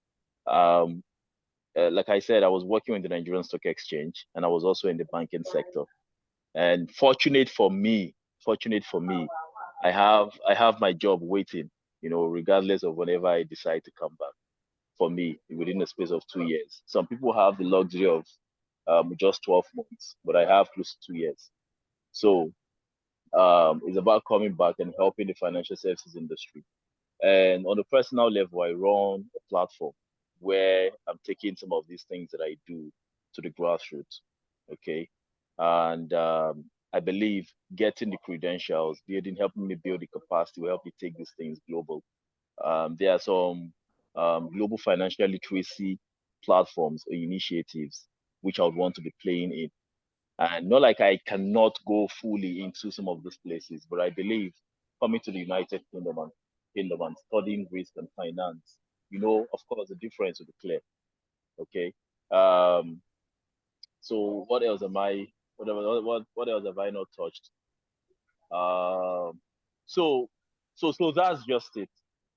like I said, I was working with the Nigerian Stock Exchange, and I was also in the banking sector. And fortunate for me, I have my job waiting, regardless of whenever I decide to come back. For me, within the space of 2 years. Some people have the luxury of just 12 months, but I have close to 2 years. So it's about coming back and helping the financial services industry. And on a personal level, I run a platform where I'm taking some of these things that I do to the grassroots. Okay. And I believe getting the credentials, helping me build the capacity will help me take these things global. There are some global financial literacy platforms or initiatives which I would want to be playing in. And not like I cannot go fully into some of these places, but I believe coming to the United Kingdom and studying risk and finance, of course, the difference will be clear. Okay. So what else am I? What else have I not touched? So that's just it.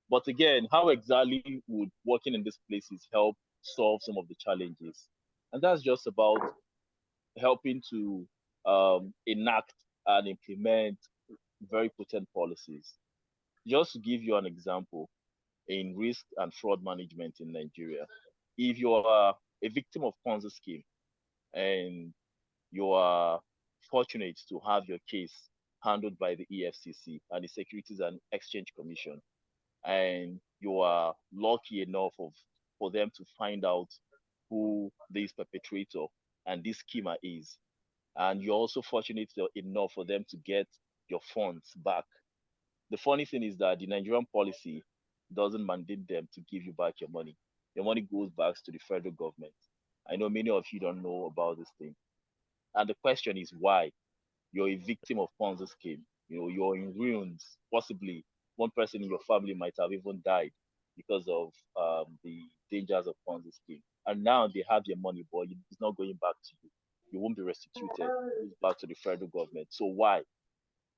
But again, how exactly would working in these places help solve some of the challenges? And that's just about helping to enact and implement very potent policies. Just to give you an example, in risk and fraud management in Nigeria, if you are a victim of Ponzi scheme and you are fortunate to have your case handled by the EFCC and the Securities and Exchange Commission, and you are lucky enough for them to find out who this perpetrator and this schemer is, and you're also fortunate enough for them to get your funds back. The funny thing is that the Nigerian policy doesn't mandate them to give you back your money. Your money goes back to the federal government. I know many of you don't know about this thing. And the question is why? You're a victim of Ponzi scheme. You're in ruins. Possibly one person in your family might have even died because of the dangers of Ponzi scheme. And now they have your money, but it's not going back to you. You won't be restituted. It's back to the federal government. So why?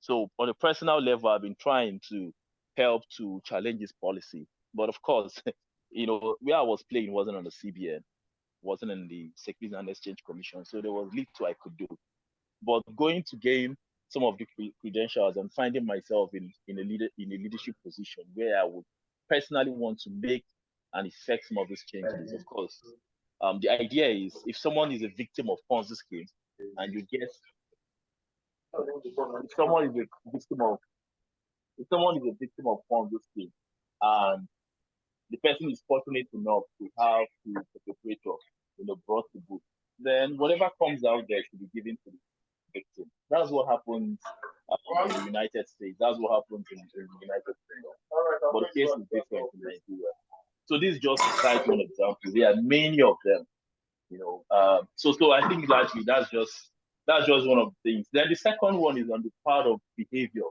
So on a personal level, I've been trying to help to challenge this policy. But of course, where I was playing wasn't on the CBN, wasn't in the Securities and Exchange Commission. So there was little I could do. But going to gain some of the credentials and finding myself in a leadership position where I would personally want to make and effect some of these changes. Of course, the idea is if someone is a victim of Ponzi scheme and you get if someone is a victim of if someone is a victim of Ponzi scheme and the person is fortunate enough to have the perpetrator, brought to book, then whatever comes out there should be given to the victim. That's what happens in the United States. That's what happens in the United Kingdom. But the case is different in Nigeria. So this is just to cite one example. There are many of them, So I think largely that's just one of the things. Then the second one is on the part of behavior.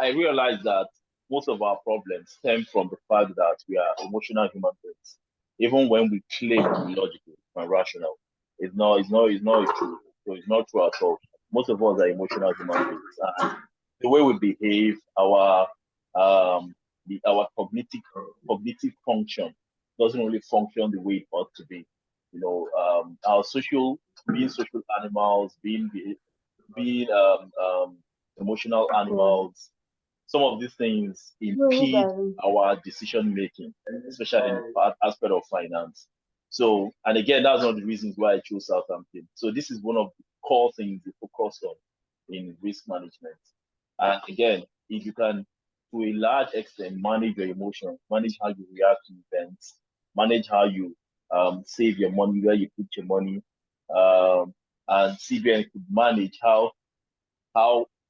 I realize that most of our problems stem from the fact that we are emotional human beings. Even when we claim to be logical and rational, it's not true. So it's not true at all. Most of us are emotional human beings, and the way we behave, our cognitive function doesn't really function the way it ought to be. Our being social animals, being emotional animals, some of these things impede our decision making, especially in the aspect of finance. So, and again, that's one of the reasons why I chose Southampton. So, this is one of the core things we focus on in risk management. And again, if you can, to a large extent, manage your emotions, manage how you react to events, manage how you save your money, where you put your money, and CBN could manage how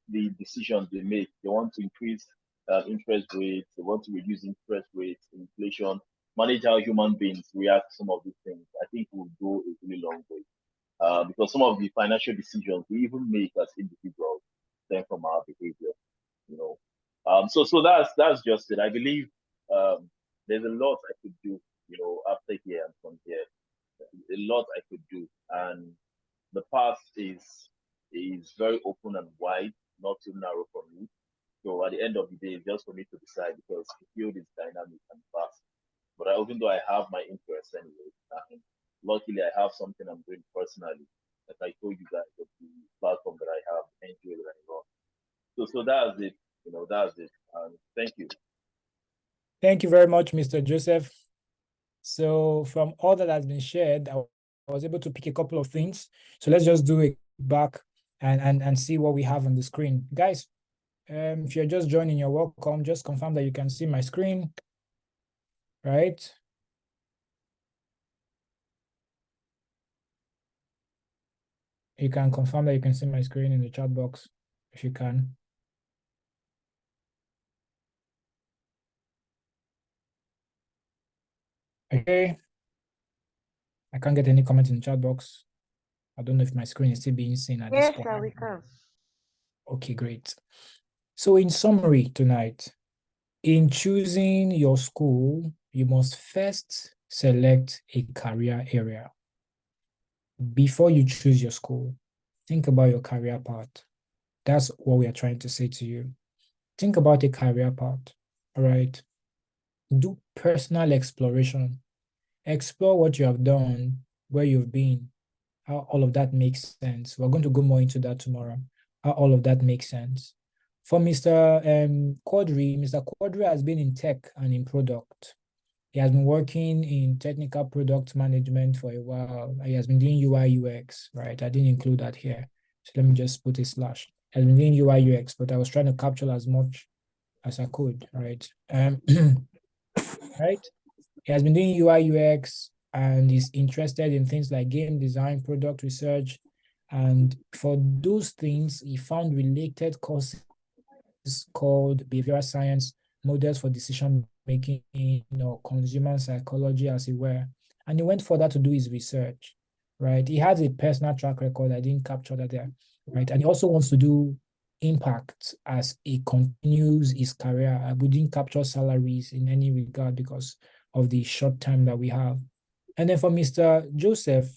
the decisions they make. They want to increase interest rates, they want to reduce interest rates, inflation, manage how human beings react to some of these things. I think will go a really long way. Because some of the financial decisions we even make as individuals stem from our behavior, you know. So that's just it. I believe there's a lot I could do, after here and from here. A lot I could do, and the path is very open and wide, not too narrow for me. So at the end of the day, it's just for me to decide because the field is dynamic and fast. But even though I have my interests anyway, and luckily I have something I'm doing personally, like I told you guys, of the platform that I have, NGO that I run. So that's it. That's it. Thank you. Thank you very much, Mr. Joseph. So from all that has been shared, I was able to pick a couple of things. So let's just do it back and see what we have on the screen. Guys, if you're just joining, you're welcome. Just confirm that you can see my screen, right? You can confirm that you can see my screen in the chat box, if you can. Okay. I can't get any comments in the chat box. I don't know if my screen is still being seen at this Yes, point. sir, we can. Okay, great. So in summary tonight, in choosing your school, you must first select a career area. Before you choose your school, think about your career path. That's what we are trying to say to you. Think about a career path, all right? Do personal exploration. Explore what you have done, where you've been, how all of that makes sense. We're going to go more into that tomorrow, how all of that makes sense. For Mr. Quadri, Mr. Quadri has been in tech and in product. He has been working in technical product management for a while. He has been doing UI UX, right? I didn't include that here. So let me just put a slash. He has been doing UI UX, but I was trying to capture as much as I could, right? Right? He has been doing UI UX and is interested in things like game design, product research. And for those things, he found related courses called behavioral science, models for decision making, consumer psychology, as it were. And he went further to do his research, right? He has a personal track record. I didn't capture that there, right? And he also wants to do impact as he continues his career. We didn't capture salaries in any regard because of the short time that we have. And then for Mr. Joseph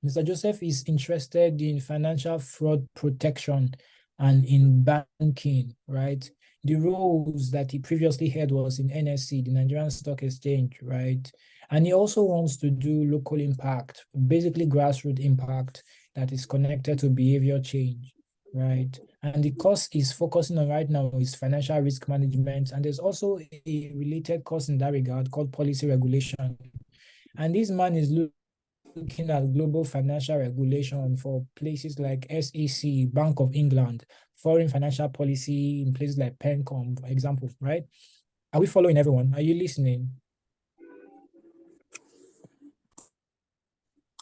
is interested in financial fraud protection and in banking, right? The roles that he previously had was in NSC, the Nigerian Stock Exchange, right? And he also wants to do local impact, basically grassroots impact that is connected to behavior change, right? And the course he's focusing on right now is financial risk management. And there's also a related course in that regard called policy regulation. And this man is looking at global financial regulation for places like SEC, Bank of England, foreign financial policy in places like PENCOM, for example, right? Are we following everyone? Are you listening?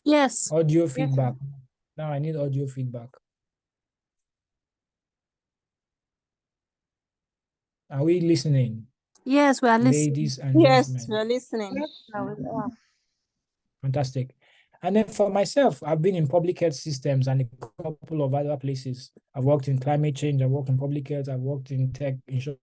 Yes. Audio feedback. Now I need audio feedback. Are we listening? Yes, we are listening. ladies and Yes, gentlemen? we're listening. Fantastic. And then for myself, I've been in public health systems and a couple of other places. I've worked in climate change, I've worked in public health, I've worked in tech insurance.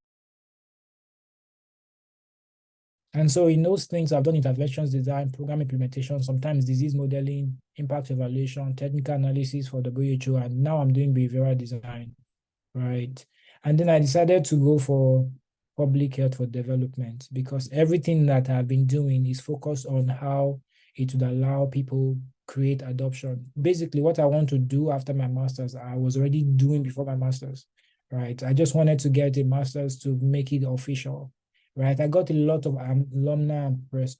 And so in those things, I've done interventions design, program implementation, sometimes disease modeling, impact evaluation, technical analysis for WHO, and now I'm doing behavioral design, right? And then I decided to go for public health for development because everything that I've been doing is focused on how it would allow people create adoption. Basically, what I want to do after my master's, I was already doing before my master's, right? I just wanted to get a master's to make it official, right? I got a lot of alumni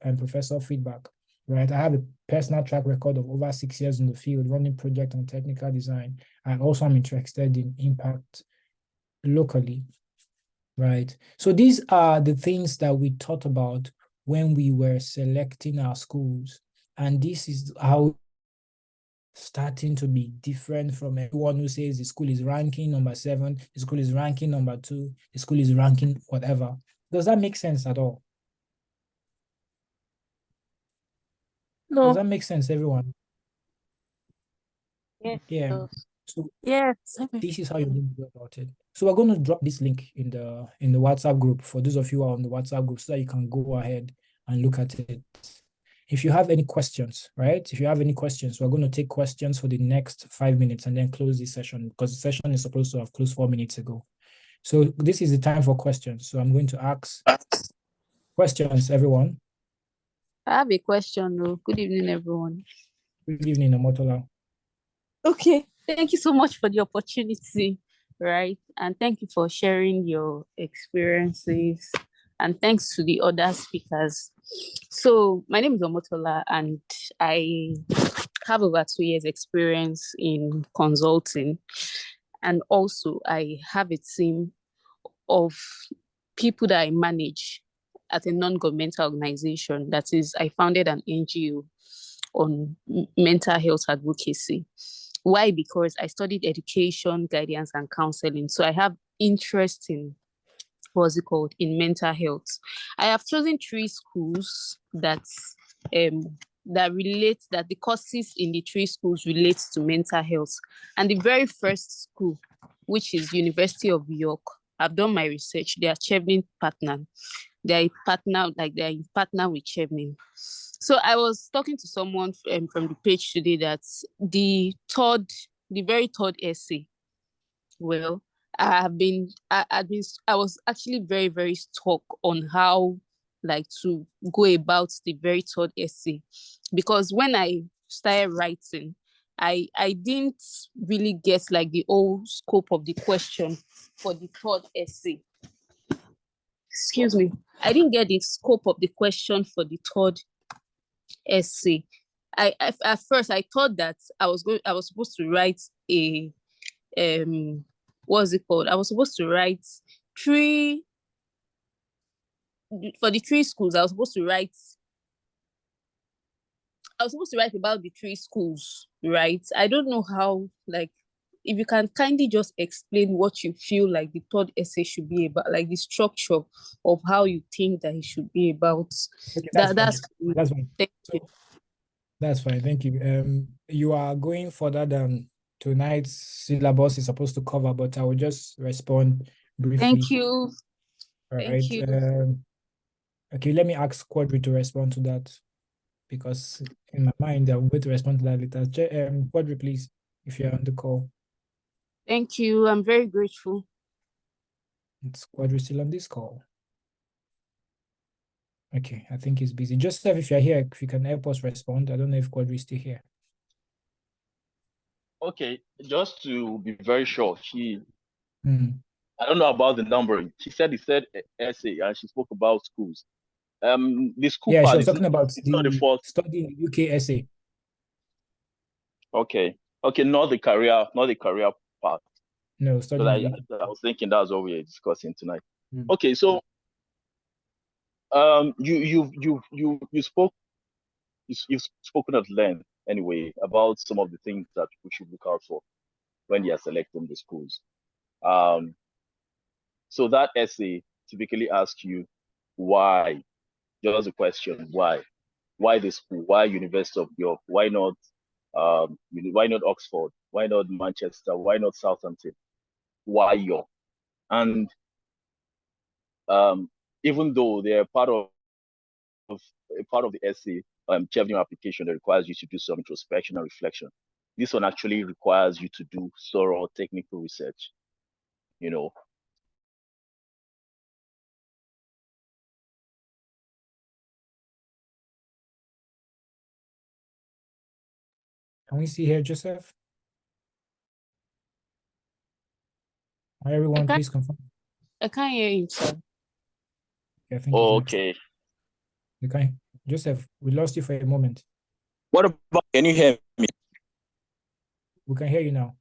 and professor feedback, right? I have a personal track record of over 6 years in the field running project on technical design. And also I'm interested in impact locally, right? So these are the things that we thought about when we were selecting our schools. And this is how starting to be different from everyone who says the school is ranking number 7, the school is ranking number 2, the school is ranking whatever. Does that make sense at all? No. Does that make sense, everyone? Yes. Yeah. So Yes. this is how you're going to go about it. So we're going to drop this link in the WhatsApp group for those of you who are on the WhatsApp group so that you can go ahead and look at it. If you have any questions, right? If you have any questions, we're going to take questions for the next 5 minutes and then close this session because the session is supposed to have closed 4 minutes ago. So this is the time for questions. So I'm going to ask questions, everyone. I have a question though. Good evening, everyone. Good evening, Omotola. Okay. Thank you so much for the opportunity, right? And thank you for sharing your experiences. And thanks to the other speakers. So my name is Omotola and I have over 2 years experience in consulting. And also I have a team of people that I manage at a non-governmental organization. That is, I founded an NGO on mental health advocacy. Why? Because I studied education, guidance, and counseling. So I have interest in what's it called in mental health. I have chosen 3 schools that the courses in the 3 schools relates to mental health. And the very first school, which is University of York, I've done my research. They are Chevening partner. They're in partner with Chevening. So I was talking to someone from the page today that the very third essay, well, I was actually very, very stuck on how to go about the very third essay, because when I started writing, I didn't really get the whole scope of the question for the third essay. Excuse me. I didn't get the scope of the question for the third essay. At first I thought that I was supposed to write a what's it called? I was supposed to write 3 for the 3 schools. I was supposed to write about the 3 schools, right? I don't know how, if you can kindly just explain what you feel like the third essay should be about, like the structure of how you think that it should be about. Okay, That's fine. Thank you. That's fine. Thank you. You are going further than tonight's syllabus is supposed to cover, but I will just respond briefly. Thank you. All Thank right. you. Okay, let me ask Quadri to respond to that because in my mind, I'm going to respond to that later. Quadri, please, if you're on the call. Thank you. I'm very grateful. It's Quadri still on this call. Okay, I think he's busy. Joseph, if you're here, if you can help us respond. I don't know if Quadri is still here. Okay, just to be very sure, I don't know about the numbering. She said essay and she spoke about schools. The school Yeah, part she was is talking about not the first. study in the UK essay. Okay, not the career part. No, study in the UK. I was thinking that's what we are discussing tonight. Mm. Okay, so you've spoken at length anyway about some of the things that we should look out for when you are selecting the schools. So that essay typically asks you Why? Just a question. Why? Why the school? Why University of York? Why not why not Oxford? Why not Manchester? Why not Southampton? Why York? And even though they're part of the essay, Chevening application that requires you to do some introspection and reflection. This one actually requires you to do thorough technical research. You know, Can we see here, Joseph? Hi, everyone, please confirm. I can't hear him, sir. Okay, thank you. okay. You can, Joseph, we lost you for a moment. What about? Can you hear me? We can hear you now.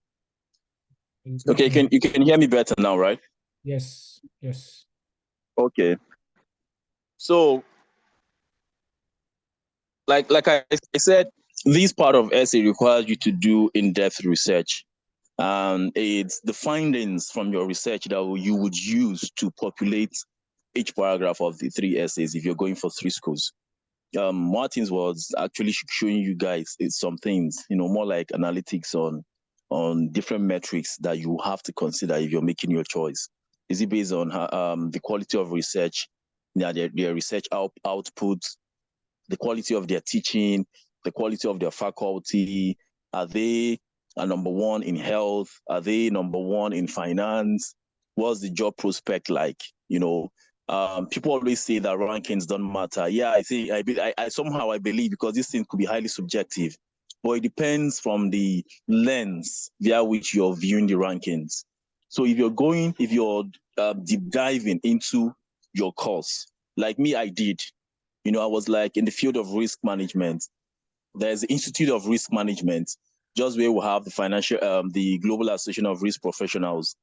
Okay, you can hear me better now, right? Yes, yes. Okay. So, like I said, this part of essay requires you to do in-depth research. It's the findings from your research that you would use to populate each paragraph of the 3 essays if you're going for 3 schools. Martins was actually showing you guys some things, more like analytics on different metrics that you have to consider if you're making your choice. Is it based on the quality of research, their research output, the quality of their teaching, the quality of their faculty? Are they number one in health? Are they number one in finance? What's the job prospect like? People always say that rankings don't matter. Yeah, I somehow believe, because this thing could be highly subjective, but it depends from the lens via which you're viewing the rankings. So if you're deep diving into your course, like me, I did. I was like in the field of risk management. There's the Institute of Risk Management, just where we have the Global Association of Risk Professionals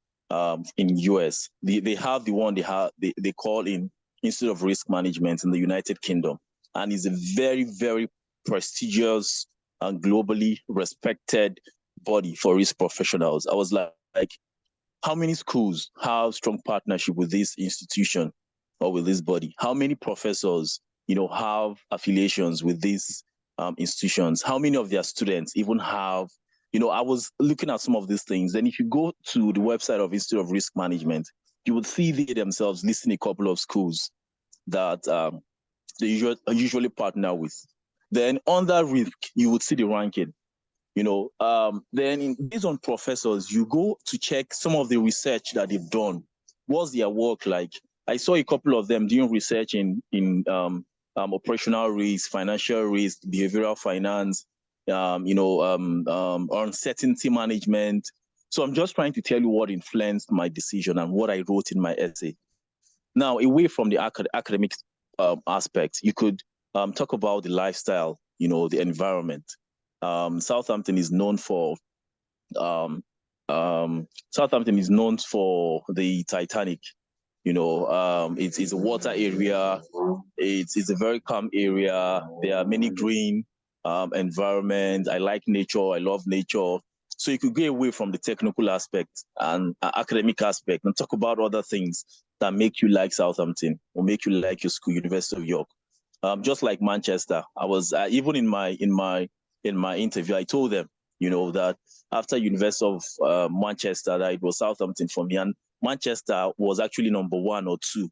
in US. They have the one they call in Institute of Risk Management in the United Kingdom, and it's a very, very prestigious and globally respected body for risk professionals. I was like, how many schools have strong partnership with this institution or with this body? How many professors, have affiliations with these institutions? How many of their students even have, I was looking at some of these things. And if you go to the website of Institute of Risk Management, you would see they themselves listing a couple of schools that they usually partner with. Then under risk, you would see the ranking. Then based on professors, you go to check some of the research that they've done. What's their work like? I saw a couple of them doing research in operational risk, financial risk, behavioral finance, uncertainty management. So I'm just trying to tell you what influenced my decision and what I wrote in my essay. Now, away from the academic aspect, you could talk about the lifestyle, the environment. Southampton is known for Southampton is known for the Titanic. It's a water area. It's a very calm area. There are many green environments. I like nature. I love nature. So you could go away from the technical aspect and academic aspect and talk about other things that make you like Southampton or make you like your school, University of York. Just like Manchester, I was even in my interview, I told them, that after University of Manchester, that it was Southampton for me, and Manchester was actually number 1 or 2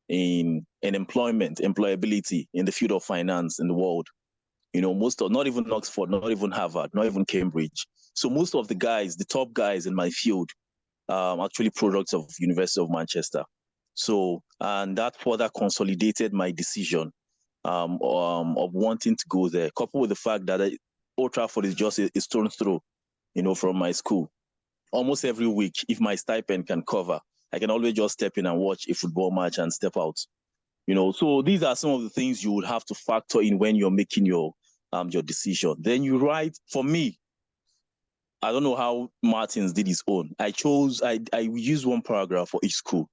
in employability in the field of finance in the world. Most of, not even Oxford, not even Harvard, not even Cambridge. So most of the guys, the top guys in my field, actually products of University of Manchester. So, and that further consolidated my decision of wanting to go there, coupled with the fact that Old Trafford is just a stone's throw, from my school. Almost every week, if my stipend can cover, I can always just step in and watch a football match and step out. So these are some of the things you would have to factor in when you're making your decision. Then you write, for me, I don't know how Martins did his own. I used 1 paragraph for each school.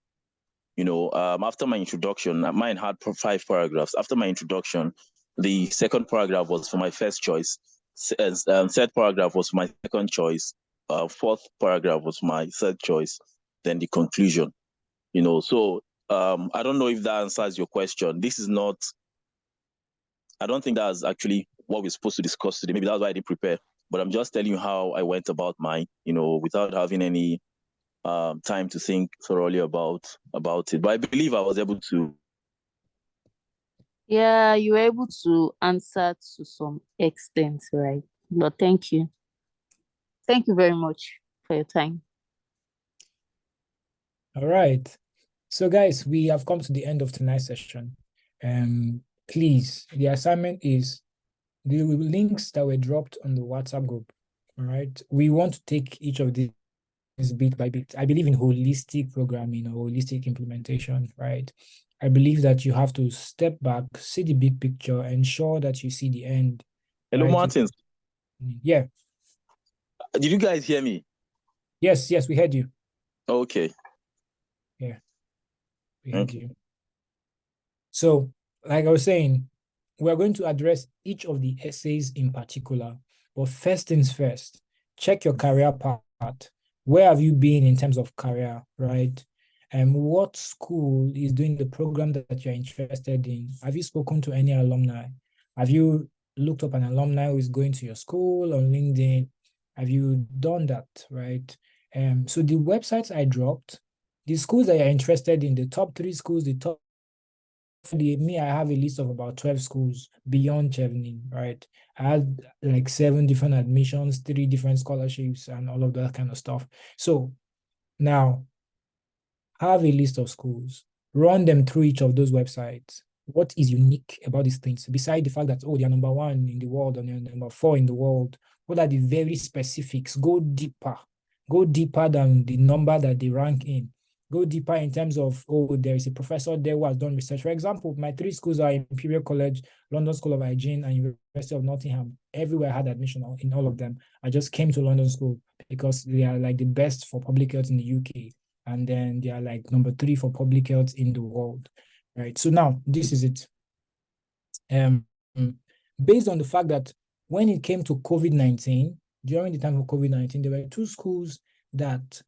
After my introduction, mine had 5 paragraphs. After my introduction, the second paragraph was for my first choice. Third paragraph was my second choice. Fourth paragraph was my third choice. Then the conclusion. So I don't know if that answers your question. This is not, I don't think that's actually what we're supposed to discuss today. Maybe that's why I didn't prepare. But I'm just telling you how I went about mine, without having any time to think thoroughly about it. But I believe I was able to. Yeah, you were able to answer to some extent, right? But thank you. Thank you very much for your time. All right. So guys, we have come to the end of tonight's session. Please, the assignment is the links that were dropped on the WhatsApp group. All right. We want to take each of these bit by bit. I believe in holistic programming or holistic implementation, right? I believe that you have to step back, see the big picture, ensure that you see the end. Hello, right? Martins. Yeah. Did you guys hear me? Yes, we heard you. Okay. Yeah, we heard you. So, like I was saying, we're going to address each of the essays in particular. But first things first, check your career path. Where have you been in terms of career, right? And what school is doing the program that you're interested in? Have you spoken to any alumni? Have you looked up an alumni who is going to your school on LinkedIn? Have you done that, right? So the websites I dropped, the schools that you're interested in, the top 3 schools, the top I have a list of about 12 schools beyond Chevening, right? I had like 7 different admissions, 3 different scholarships, and all of that kind of stuff. So now have a list of schools, run them through each of those websites. What is unique about these things? Besides the fact that, oh, they are number 1 in the world and they're number 4 in the world, what are the very specifics? Go deeper than the number that they rank in. Go deeper in terms of, oh, there is a professor there who has done research. For example, my 3 schools are Imperial College, London School of Hygiene, and University of Nottingham. Everywhere I had admission in all of them. I just came to London School because they are like the best for public health in the UK. And then they are like number 3 for public health in the world, right? So now, this is it. Based on the fact that when it came to COVID-19, during the time of COVID-19, there were 2 schools that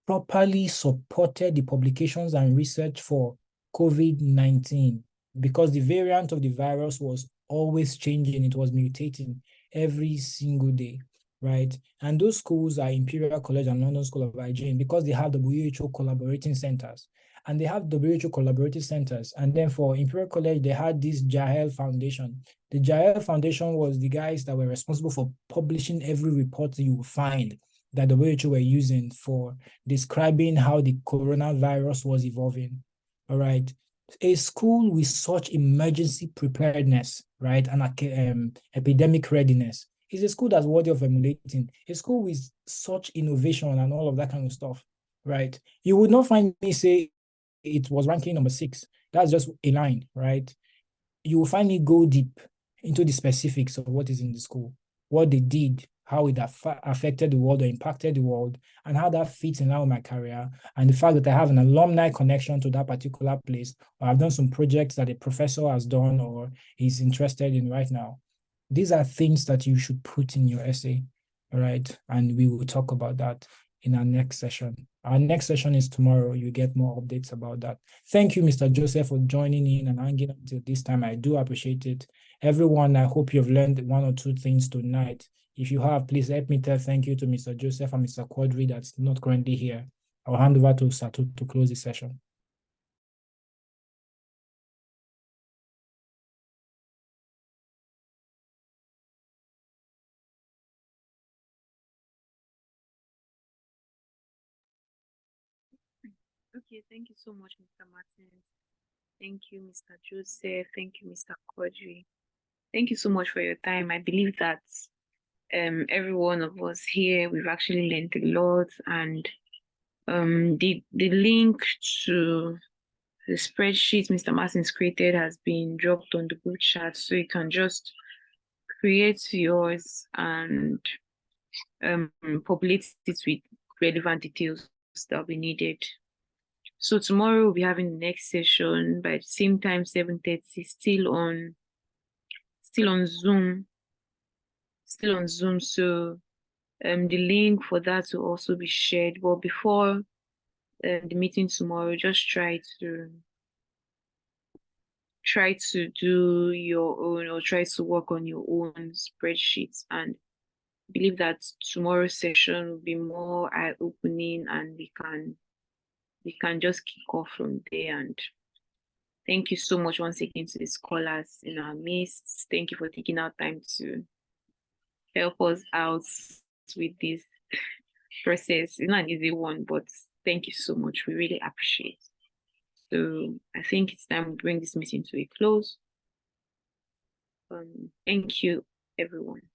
properly supported the publications and research for COVID-19 because the variant of the virus was always changing. It was mutating every single day, right? And those schools are Imperial College and London School of Hygiene because they have WHO collaborating centers. And they have WHO collaborative centers. And then for Imperial College, they had this Jahel Foundation. The Jahel Foundation was the guys that were responsible for publishing every report you will find that the WHO were using for describing how the coronavirus was evolving. All right. A school with such emergency preparedness, right, and epidemic readiness is a school that's worthy of emulating. A school with such innovation and all of that kind of stuff, right? You would not find me say it was ranking number 6. That's just a line, right? You will find me go deep into the specifics of what is in the school, what they did, how it affected the world or impacted the world, and how that fits in now my career, and the fact that I have an alumni connection to that particular place, or I've done some projects that a professor has done or is interested in right now. These are things that you should put in your essay, all right? And we will talk about that in our next session. Our next session is tomorrow. You get more updates about that. Thank you, Mr. Joseph, for joining in and hanging until this time. I do appreciate it. Everyone, I hope you've learned 1 or 2 things tonight. If you have, please help me tell thank you to Mr. Joseph and Mr. Quadri that's not currently here. I'll hand over to Satu to close the session. Okay, thank you so much, Mr. Martins. Thank you, Mr. Joseph. Thank you, Mr. Quadri. Thank you so much for your time. I believe that every one of us here, we've actually learned a lot, and the link to the spreadsheet Mr. Martins created has been dropped on the group chat, so you can just create yours and populate it with relevant details that we needed. So tomorrow we'll be having the next session by the same time, 7:30, still on Zoom. So the link for that will also be shared. But before the meeting tomorrow, just try to do your own, or try to work on your own spreadsheets, and believe that tomorrow's session will be more eye-opening, and we can just kick off from there. And thank you so much once again to the scholars in our midst. Thank you for taking our time to help us out with this process. It's not an easy one, but thank you so much. We really appreciate it. So I think it's time we bring this meeting to a close. Thank you, everyone.